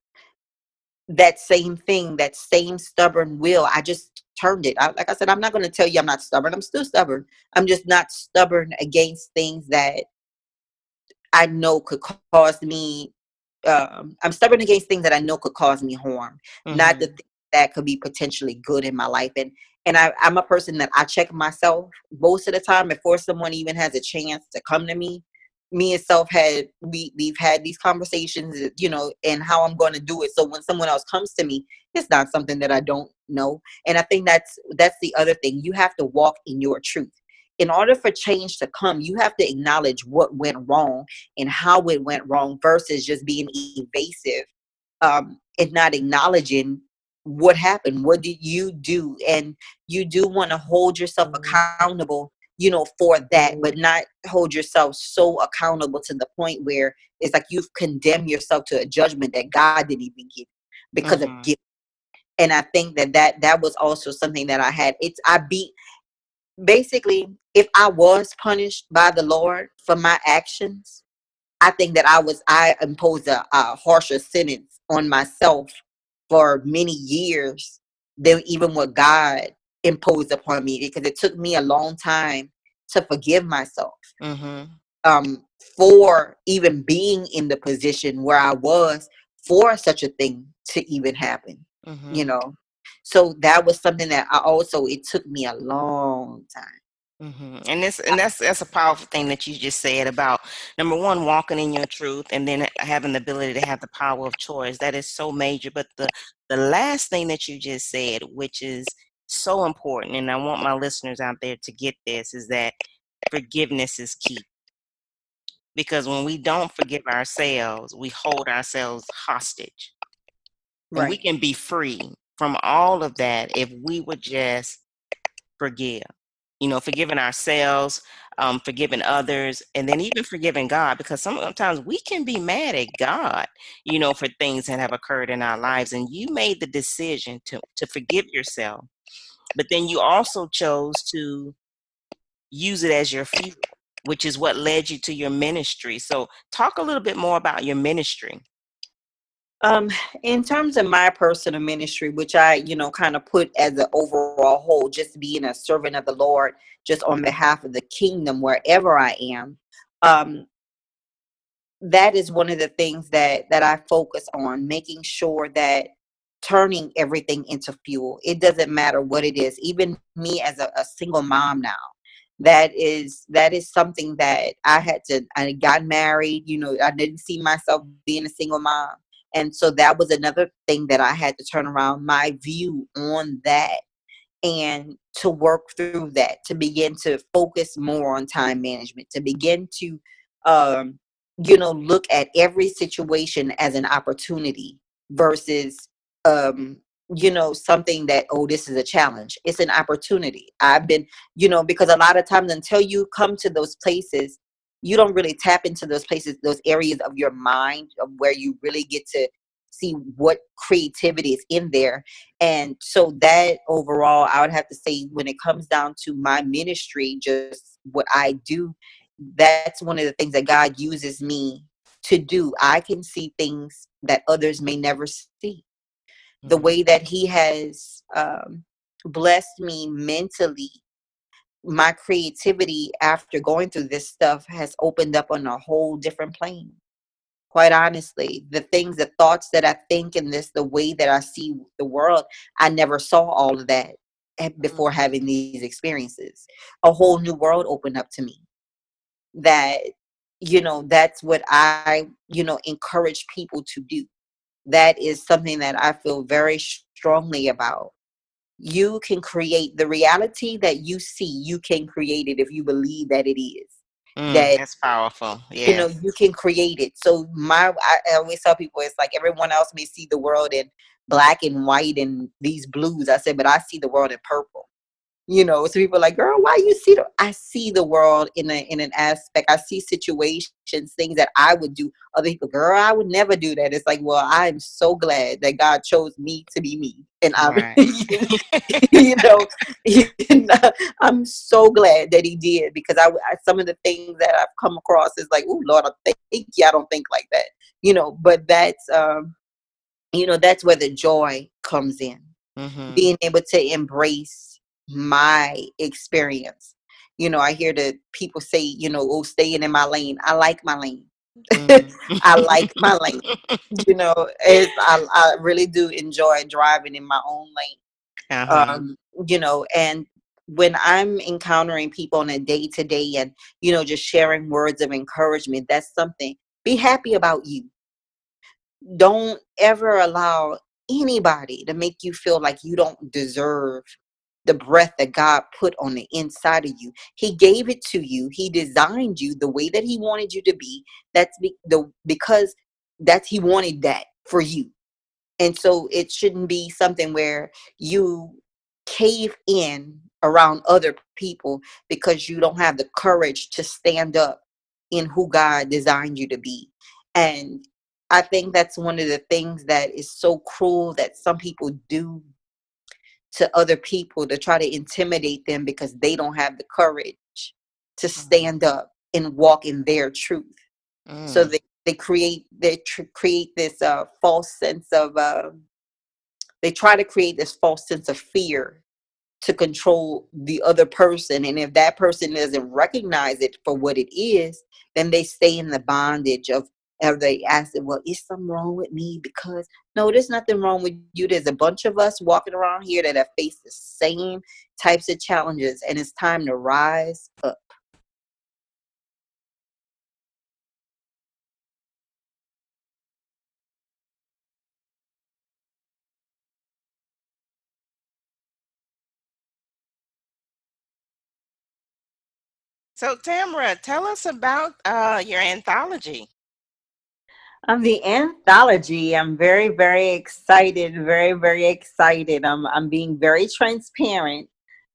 that same thing, that same stubborn will, I just turned it. Like I said, I'm not going to tell you I'm not stubborn. I'm still stubborn. I'm just not stubborn against things that I know could cause me. I'm stubborn against things that I know could cause me harm, not the Mm-hmm. things that could be potentially good in my life. And I'm a person that I check myself most of the time before someone even has a chance to come to me. Me and self we've had these conversations, and how I'm going to do it. So when someone else comes to me, it's not something that I don't know. And I think that's the other thing. You have to walk in your truth. In order for change to come, you have to acknowledge what went wrong and how it went wrong versus just being evasive, and not acknowledging what happened. What did you do? And you do want to hold yourself accountable, for that, but not hold yourself so accountable to the point where it's like you've condemned yourself to a judgment that God didn't even give because of Mm-hmm. guilt. And I think that was also something that I had. I beat basically, if I was punished by the Lord for my actions, I think that I imposed a harsher sentence on myself for many years than even what God imposed upon me, because it took me a long time to forgive myself, Mm-hmm. um, for even being in the position where I was for such a thing to even happen, you Mm-hmm. know. So that was something that it took me a long time. And that's a powerful thing that you just said about, number one, walking in your truth, and then having the ability to have the power of choice. That is so major. But the last thing that you just said, which is so important, and I want my listeners out there to get this, is that forgiveness is key. Because when we don't forgive ourselves, we hold ourselves hostage, and we Right. can be free from all of that if we would just forgive. Forgiving ourselves, forgiving others, and then even forgiving God, because sometimes we can be mad at God, for things that have occurred in our lives. And you made the decision to forgive yourself, but then you also chose to use it as your fuel, which is what led you to your ministry. So talk a little bit more about your ministry. Um, in terms of my personal ministry, which I, kind of put as an overall whole, just being a servant of the Lord, just on behalf of the kingdom, wherever I am, um, that is one of the things that I focus on, making sure that turning everything into fuel. It doesn't matter what it is. Even me as a single mom now, that is something that I got married, I didn't see myself being a single mom. And so that was another thing that I had to turn around my view on that, and to work through that, to begin to focus more on time management, to begin to um look at every situation as an opportunity versus something that, oh, this is a challenge. It's an opportunity. I've been, because a lot of times until you come to those places, you don't really tap into those places, those areas of your mind of where you really get to see what creativity is in there. And so that overall, I would have to say, when it comes down to my ministry, just what I do, that's one of the things that God uses me to do. I can see things that others may never see. The Mhm. way that He has blessed me mentally, my creativity after going through this stuff has opened up on a whole different plane. Quite honestly, the thoughts that I think, and the way that I see the world, I never saw all of that before having these experiences. A whole new world opened up to me. That, that's what I, encourage people to do. That is something that I feel very strongly about. You can create the reality that you see. You can create it if you believe that it is. That, That's powerful. Yes. you can create it. So I always tell people, it's like everyone else may see the world in black and white and these blues. I said, but I see the world in purple. So people are like, girl, why you see I see the world in an aspect. I see situations, things that I would do. Other people, girl, I would never do that. It's like, well, I'm so glad that God chose me to be me. And I'm, Right. you know, I'm so glad that He did, because some of the things that I've come across is like, oh Lord, I think I don't think like that. But that's where the joy comes in. Mm-hmm. being able to embrace my experience. I hear the people say, oh, staying in my lane. I like my lane. I like my lane. I really do enjoy driving in my own lane. Uh-huh. And when I'm encountering people on a day to day and, just sharing words of encouragement, that's something. Be happy about you. Don't ever allow anybody to make you feel like you don't deserve the breath that God put on the inside of you. He gave it to you. He designed you the way that he wanted you to be. Because that's he wanted that for you. And so it shouldn't be something where you cave in around other people because you don't have the courage to stand up in who God designed you to be. And I think that's one of the things that is so cruel that some people do to other people, to try to intimidate them because they don't have the courage to stand up and walk in their truth. So Mm. they create this false sense of they try to create this false sense of fear to control the other person. And if that person doesn't recognize it for what it is, then they stay in the bondage of they ask it, well, is something wrong with me? Because no, there's nothing wrong with you. There's a bunch of us walking around here that have faced the same types of challenges, and it's time to rise up. So, Tamara, tell us about your anthology. The anthology, I'm very, very excited, very, very excited. I'm being very transparent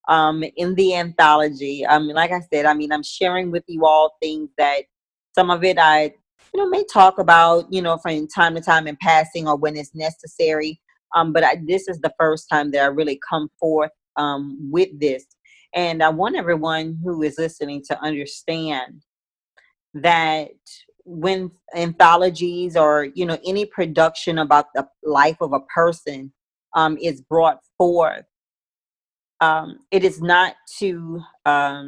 in the anthology. Like I said, I'm sharing with you all things that some of it I, may talk about, from time to time in passing or when it's necessary. But this is the first time that I really come forth with this. And I want everyone who is listening to understand that when anthologies or any production about the life of a person is brought forth, it is not to uh,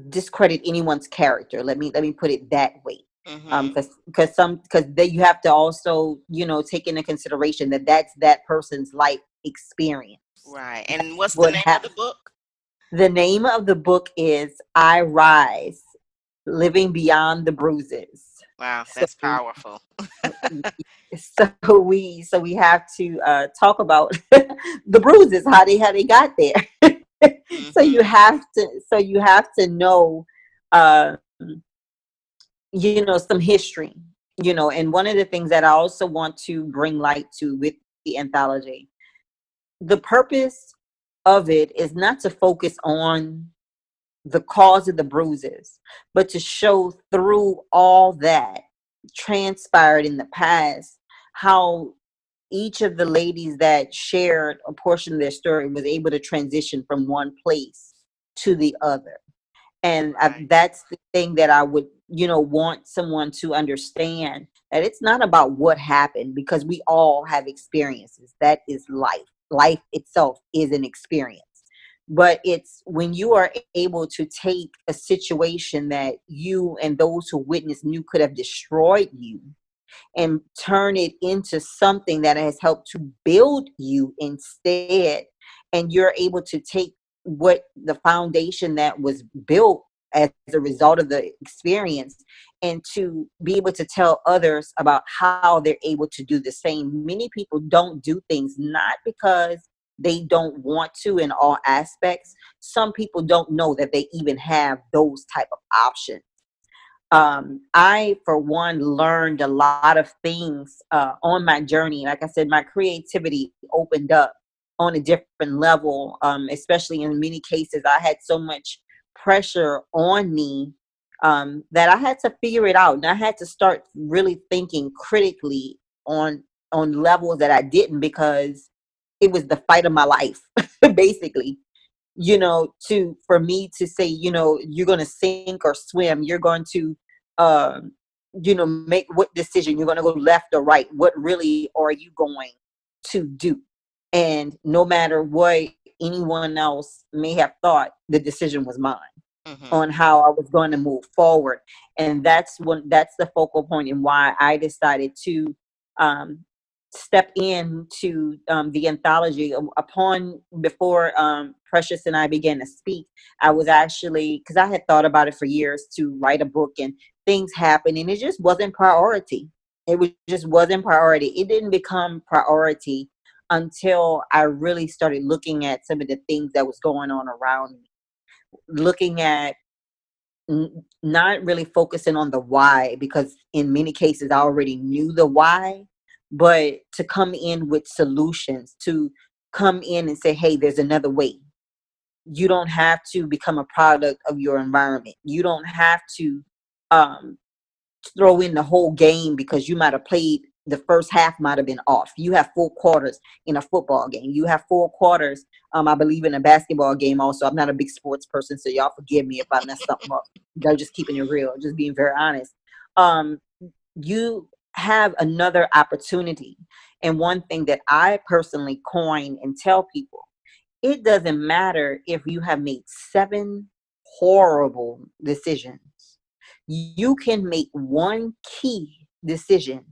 discredit anyone's character. Let me put it that way. Mm-hmm. Because then you have to also take into consideration that that's that person's life experience. Right. And what's the What name of the happened? book? The name of the book is "I Rise: Living Beyond the Bruises." Wow, So that's powerful. so we have to talk about the bruises, how they got there. Mm-hmm. So you have to know um, some history, and one of the things that I also want to bring light to with the anthology, the purpose of it is not to focus on the cause of the bruises, but to show through all that transpired in the past how each of the ladies that shared a portion of their story was able to transition from one place to the other. And Right. that's the thing that I would want someone to understand, that it's not about what happened, because we all have experiences. That is life itself is an experience. But it's when you are able to take a situation that you and those who witnessed knew could have destroyed you and turn it into something that has helped to build you instead. And you're able to take what the foundation that was built as a result of the experience, and to be able to tell others about how they're able to do the same. Many people don't do things not because they don't want to in all aspects. Some people don't know that they even have those type of options. I, for one, learned a lot of things on my journey. Like I said, my creativity opened up on a different level, especially in many cases. I had so much pressure on me that I had to figure it out. And I had to start really thinking critically on levels that I didn't, because it was the fight of my life, basically. To for me to say, you're going to sink or swim, you're going to make what decision you're going to go left or right, what really are you going to do. And no matter what anyone else may have thought, the decision was mine Mm-hmm. on how I was going to move forward. And that's the focal point and why I decided to um, step into the anthology. Upon before Precious and I began to speak, I was actually, because I had thought about it for years, to write a book, and things happened and it just wasn't priority. Just wasn't priority. It didn't become priority until I really started looking at some of the things that was going on around me, looking at not really focusing on the why, because in many cases I already knew the why, but to come in with solutions, to come in and say, hey, there's another way. You don't have to become a product of your environment. You don't have to um, throw in the whole game because you might have played the first half might have been off. You have 4 quarters in a football game. You have 4 quarters. I believe in a basketball game also. I'm not a big sports person, so y'all forgive me if I mess something up. They're just keeping it real, just being very honest. Um, you have another opportunity. And one thing that I personally coin and tell people, it doesn't matter if you have made 7 horrible decisions. You can make one key decision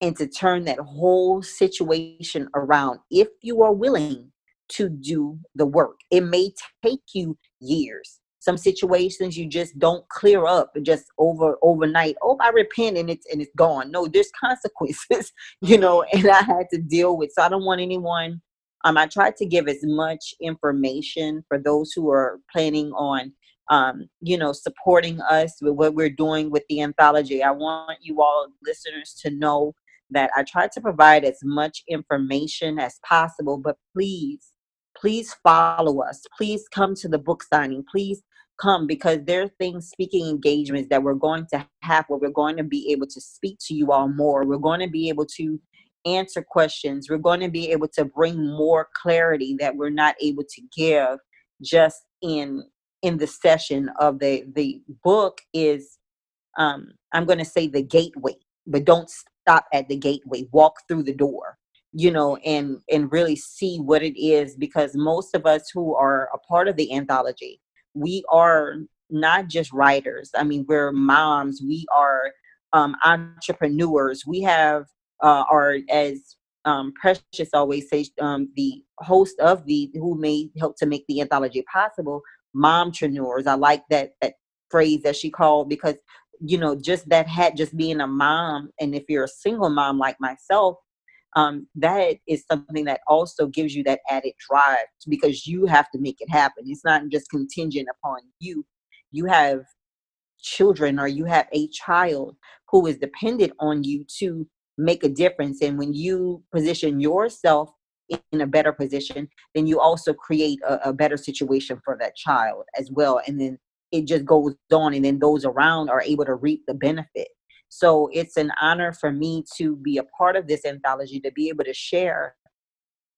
and to turn that whole situation around if you are willing to do the work. It may take you years. Some situations you just don't clear up just overnight. Oh, I repent and it's gone. No, there's consequences, Mm-hmm. and I had to deal with. So I don't want anyone. I tried to give as much information for those who are planning on supporting us with what we're doing with the anthology. I want you all listeners to know that I try to provide as much information as possible, but please follow us. Please come to the book signing. Please come, because there are things, speaking engagements that we're going to have where we're going to be able to speak to you all more. We're going to be able to answer questions. We're going to be able to bring more clarity that we're not able to give just in the session of the book is I'm going to say the gateway, but don't stop at the gateway. Walk through the door, and really see what it is, because most of us who are a part of the anthology, we are not just writers. I mean, we're moms, we are entrepreneurs. We have are, as Precious always says, the host of the who made help to make the anthology possible, momtreneurs. I like that phrase that she called, because just that had just being a mom, and if you're a single mom like myself, that is something that also gives you that added drive, because you have to make it happen. It's not just contingent upon you. You have children, or you have a child who is dependent on you to make a difference. And when you position yourself in a better position, then you also create a better situation for that child as well. And then it just goes on, and then those around are able to reap the benefit. So it's an honor for me to be a part of this anthology, to be able to share.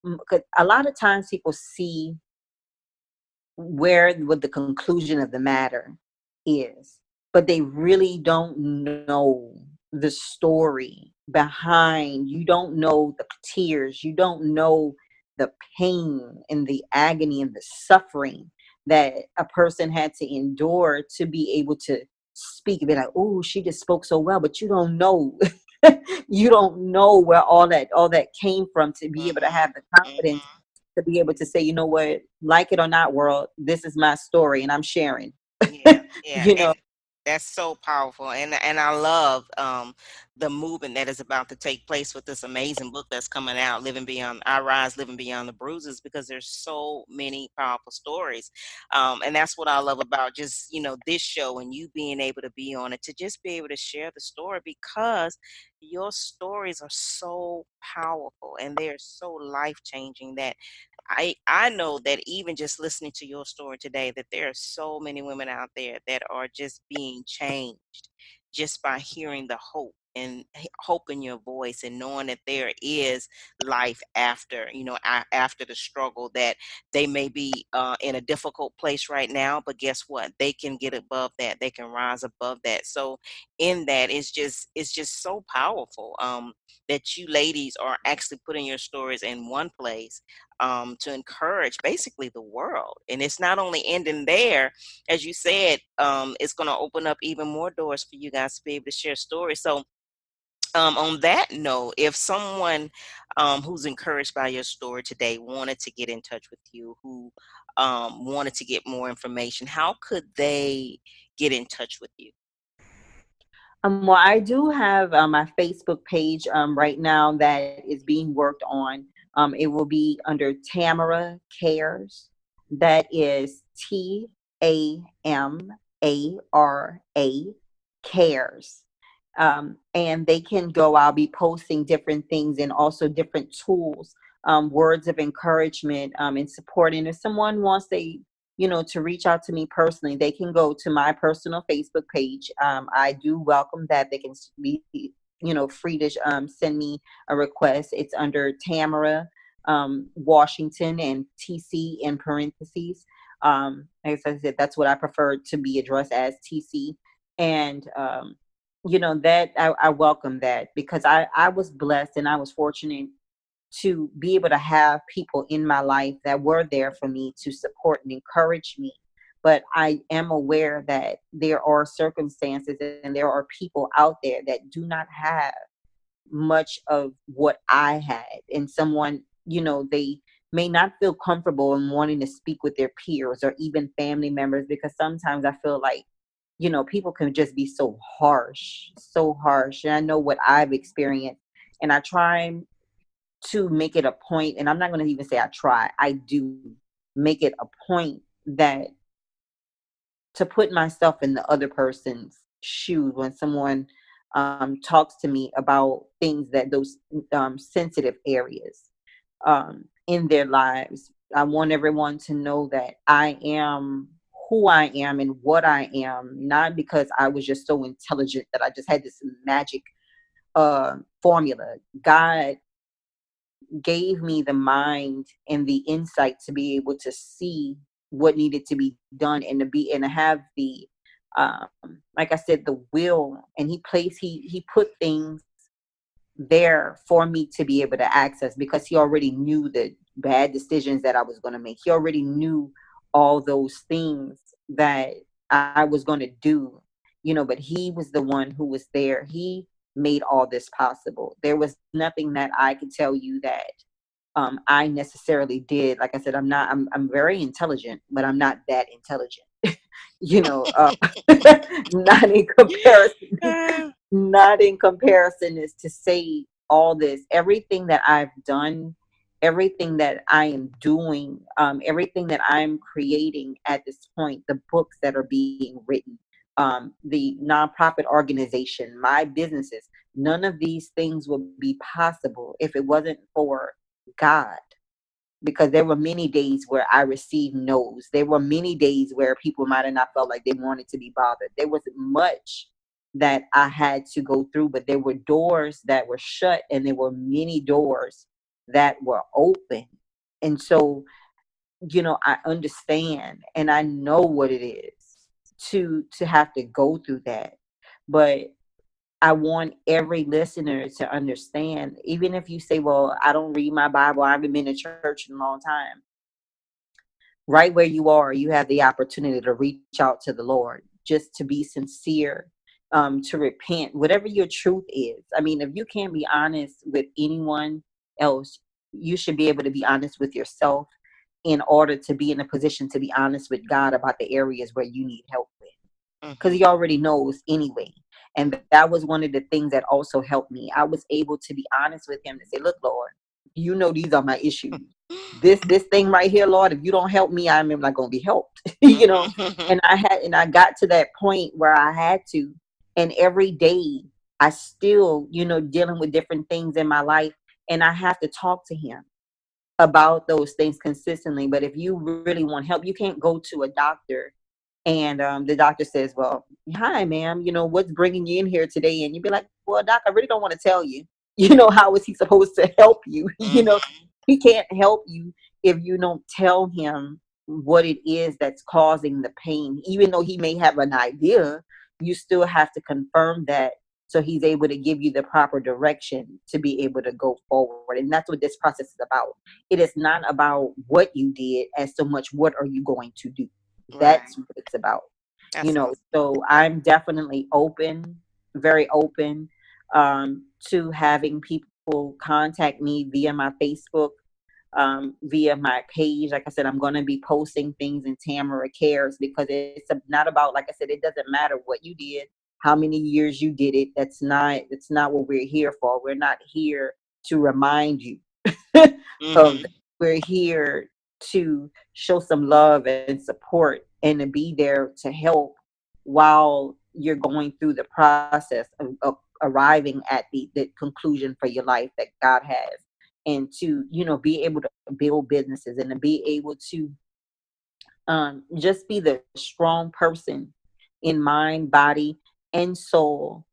Because a lot of times people see where what the conclusion of the matter is, but they really don't know the story behind. You don't know the tears, you don't know the pain and the agony and the suffering that a person had to endure to be able to speak and be like, oh, she just spoke so well, but you don't know. You don't know where all that came from, to be able to have the Mm-hmm. confidence Mm-hmm. to be able to say, you know what, like it or not, world, this is my story and I'm sharing. Yeah, yeah, you and know, that's so powerful, and I love the movement that is about to take place with this amazing book that's coming out, Living Beyond I Rise, Living Beyond the Bruises, because there's so many powerful stories, and that's what I love about just this show and you being able to be on it, to just be able to share the story, because your stories are so powerful and they are so life changing that I know that even just listening to your story today, that there are so many women out there that are just being changed just by hearing the hope and hope in your voice, and knowing that there is life after, after the struggle, that they may be in a difficult place right now, but guess what? They can get above that. They can rise above that. So in that, it's just so powerful, that you ladies are actually putting your stories in one place, to encourage basically the world. And it's not only ending there, as you said, it's going to open up even more doors for you guys to be able to share stories. So, on that note, if someone, who's encouraged by your story today wanted to get in touch with you, who wanted to get more information, how could they get in touch with you? Well, I do have my Facebook page right now that is being worked on. It will be under Tamara Cares. That is Tamara Cares. And they can go. I'll be posting different things and also different tools, words of encouragement, and support. And if someone wants to reach out to me personally, they can go to my personal Facebook page. I do welcome that. They can be, free to send me a request. It's under Tamara Washington and TC in parentheses. Like I said, that's what I prefer to be addressed as, TC. And that I welcome that, because I was blessed and I was fortunate to be able to have people in my life that were there for me to support and encourage me. But I am aware that there are circumstances and there are people out there that do not have much of what I had. And someone, they may not feel comfortable in wanting to speak with their peers or even family members, because sometimes I feel like, people can just be so harsh, so harsh. And I know what I've experienced. And I try to make it a point, and I'm not going to even say I do make it a point that to put myself in the other person's shoes when someone talks to me about things, that those sensitive areas in their lives. I want everyone to know that I am who I am and what I am, not because I was just so intelligent that I just had this magic formula. God gave me the mind and the insight to be able to see what needed to be done, and to have the like I said, the will. And he put things there for me to be able to access, because he already knew the bad decisions that I was going to make. He already knew all those things that I was going to do, but he was the one who was there. He made all this possible. There was nothing that I could tell you that I necessarily did. Like I said, I'm very intelligent, but I'm not that intelligent. you know, uh, not in comparison, not in comparison is to say all this, everything that I've done, everything that I am doing, everything that I'm creating at this point, the books that are being written, the nonprofit organization, my businesses, none of these things would be possible if it wasn't for God. Because there were many days where I received no's. There were many days where people might have not felt like they wanted to be bothered. There wasn't much that I had to go through, but there were doors that were shut and there were many doors that were open. And so, I understand and I know what it is to have to go through that. But I want every listener to understand, even if you say, well, I don't read my Bible, I haven't been to church in a long time. Right where you are, you have the opportunity to reach out to the Lord, just to be sincere, to repent, whatever your truth is. I mean, if you can't be honest with anyone else, you should be able to be honest with yourself in order to be in a position to be honest with God about the areas where you need help with, because Hmm. he already knows anyway. And that was one of the things that also helped me. I was able to be honest with him to say, look, Lord, these are my issues. This thing right here, Lord, if you don't help me, I'm not going to be helped. And I got to that point where I had to. And every day I still, dealing with different things in my life, and I have to talk to him about those things consistently. But if you really want help, you can't go to a doctor And the doctor says, well, hi, ma'am, what's bringing you in here today? And you'd be like, well, doc, I really don't want to tell you. How is he supposed to help you? Mm-hmm. He can't help you if you don't tell him what it is that's causing the pain. Even though he may have an idea, you still have to confirm that so he's able to give you the proper direction to be able to go forward. And that's what this process is about. It is not about what you did as so much what are you going to do. Right. That's what it's about. That's awesome. So I'm definitely open, very open, to having people contact me via my Facebook, via my page. Like I said, I'm going to be posting things in Tamara Cares, because it's not about, like I said, it doesn't matter what you did, how many years you did it. That's not what we're here for. We're not here to remind you of Mm-hmm. we're here to show some love and support and to be there to help while you're going through the process of arriving at the conclusion for your life that God has, and to be able to build businesses and to be able to just be the strong person in mind, body, and soul,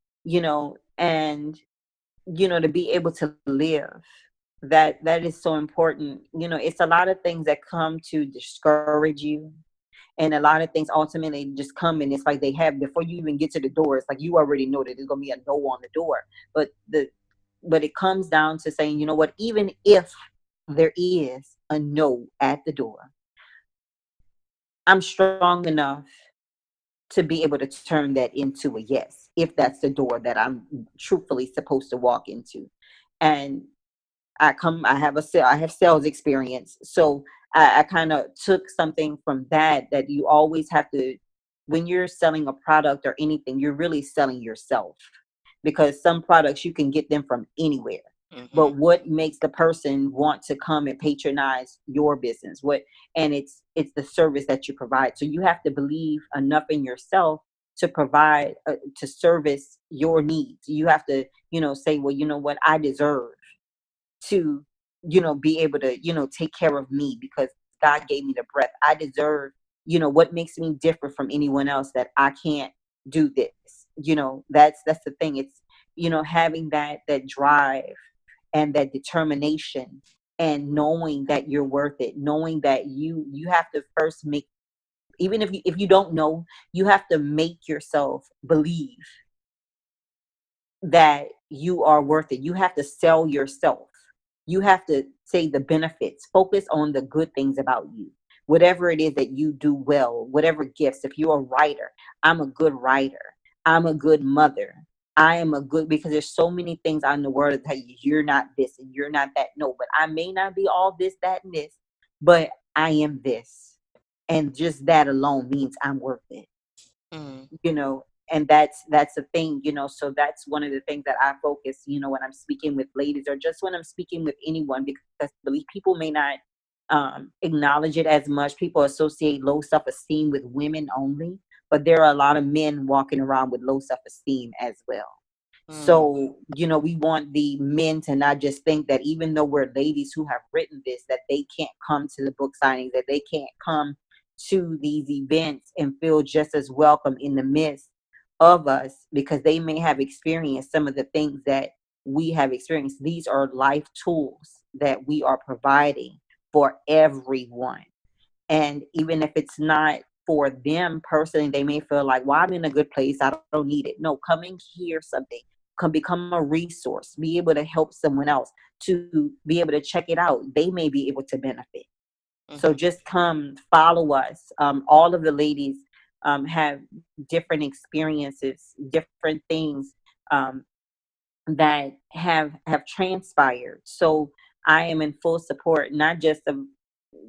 and to be able to live. That is so important. It's a lot of things that come to discourage you, and a lot of things ultimately just come, and it's like they have, before you even get to the door, it's like you already know that there's going to be a no on the door. But it comes down to saying, you know what, even if there is a no at the door, I'm strong enough to be able to turn that into a yes, if that's the door that I'm truthfully supposed to walk into. And I have sales experience. So I kind of took something from that you always have to, when you're selling a product or anything, you're really selling yourself, because some products you can get them from anywhere. Mm-hmm. But what makes the person want to come and patronize your business? And it's the service that you provide. So you have to believe enough in yourself to provide, to service your needs. You have to, say, well, you know what, I deserve to be able to take care of me, because God gave me the breath. I deserve, what makes me different from anyone else, that I can't do this. That's the thing. It's having that drive and that determination, and knowing that you're worth it, knowing that you have to first make, even if you don't know, you have to make yourself believe that you are worth it. You have to sell yourself. You have to say the benefits. Focus on the good things about you. Whatever it is that you do well, whatever gifts. If you're a writer, I'm a good writer. I'm a good mother. I am a good, because there's so many things out in the world that tell you you're not this and you're not that. No, but I may not be all this, that, and this, but I am this. And just that alone means I'm worth it. Mm-hmm. And that's the thing. So that's one of the things that I focus, when I'm speaking with ladies, or just when I'm speaking with anyone, because believe people may not acknowledge it as much. People associate low self-esteem with women only, but there are a lot of men walking around with low self-esteem as well. Mm-hmm. So, we want the men to not just think that, even though we're ladies who have written this, that they can't come to the book signings, that they can't come to these events and feel just as welcome in the midst of us, because they may have experienced some of the things that we have experienced. These are life tools that we are providing for everyone. And even if it's not for them personally, they may feel like, well, I'm in a good place, I don't need it. No, come and hear something. Come become a resource. Be able to help someone else to be able to check it out. They may be able to benefit. So Mm-hmm. just come, follow us. All of the ladies have different experiences, different things that have transpired. So I am in full support, not just of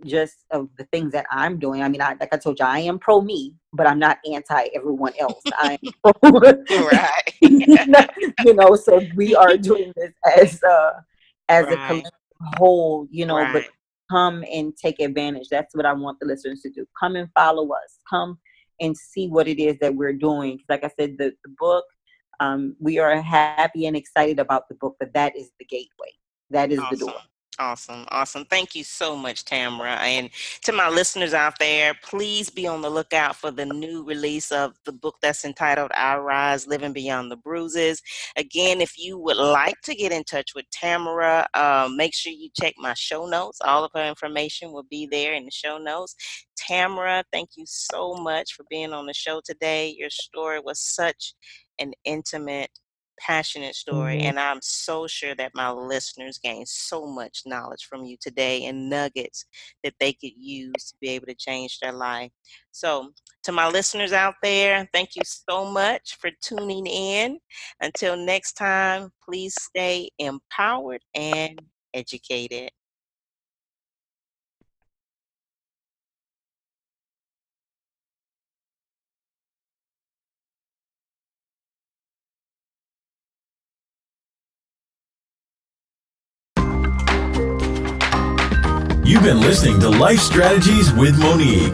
the things that I'm doing. I mean, like I told you, I am pro me, but I'm not anti everyone else. I am pro, Right. so we are doing this as a Right. collective whole, but Right. come and take advantage. That's what I want the listeners to do. Come and follow us. Come and see what it is that we're doing. Like I said, the book, we are happy and excited about the book, but that is the gateway. That is the Awesome. door. Awesome. Awesome. Thank you so much, Tamara. And to my listeners out there, please be on the lookout for the new release of the book that's entitled I Rise, Living Beyond the Bruises. Again, if you would like to get in touch with Tamara, make sure you check my show notes. All of her information will be there in the show notes. Tamara, thank you so much for being on the show today. Your story was such an intimate, passionate story, and I'm so sure that my listeners gained so much knowledge from you today and nuggets that they could use to be able to change their life. So to my listeners out there, thank you so much for tuning in. Until next time, please stay empowered and educated. You've been listening to Life Strategies with Monique.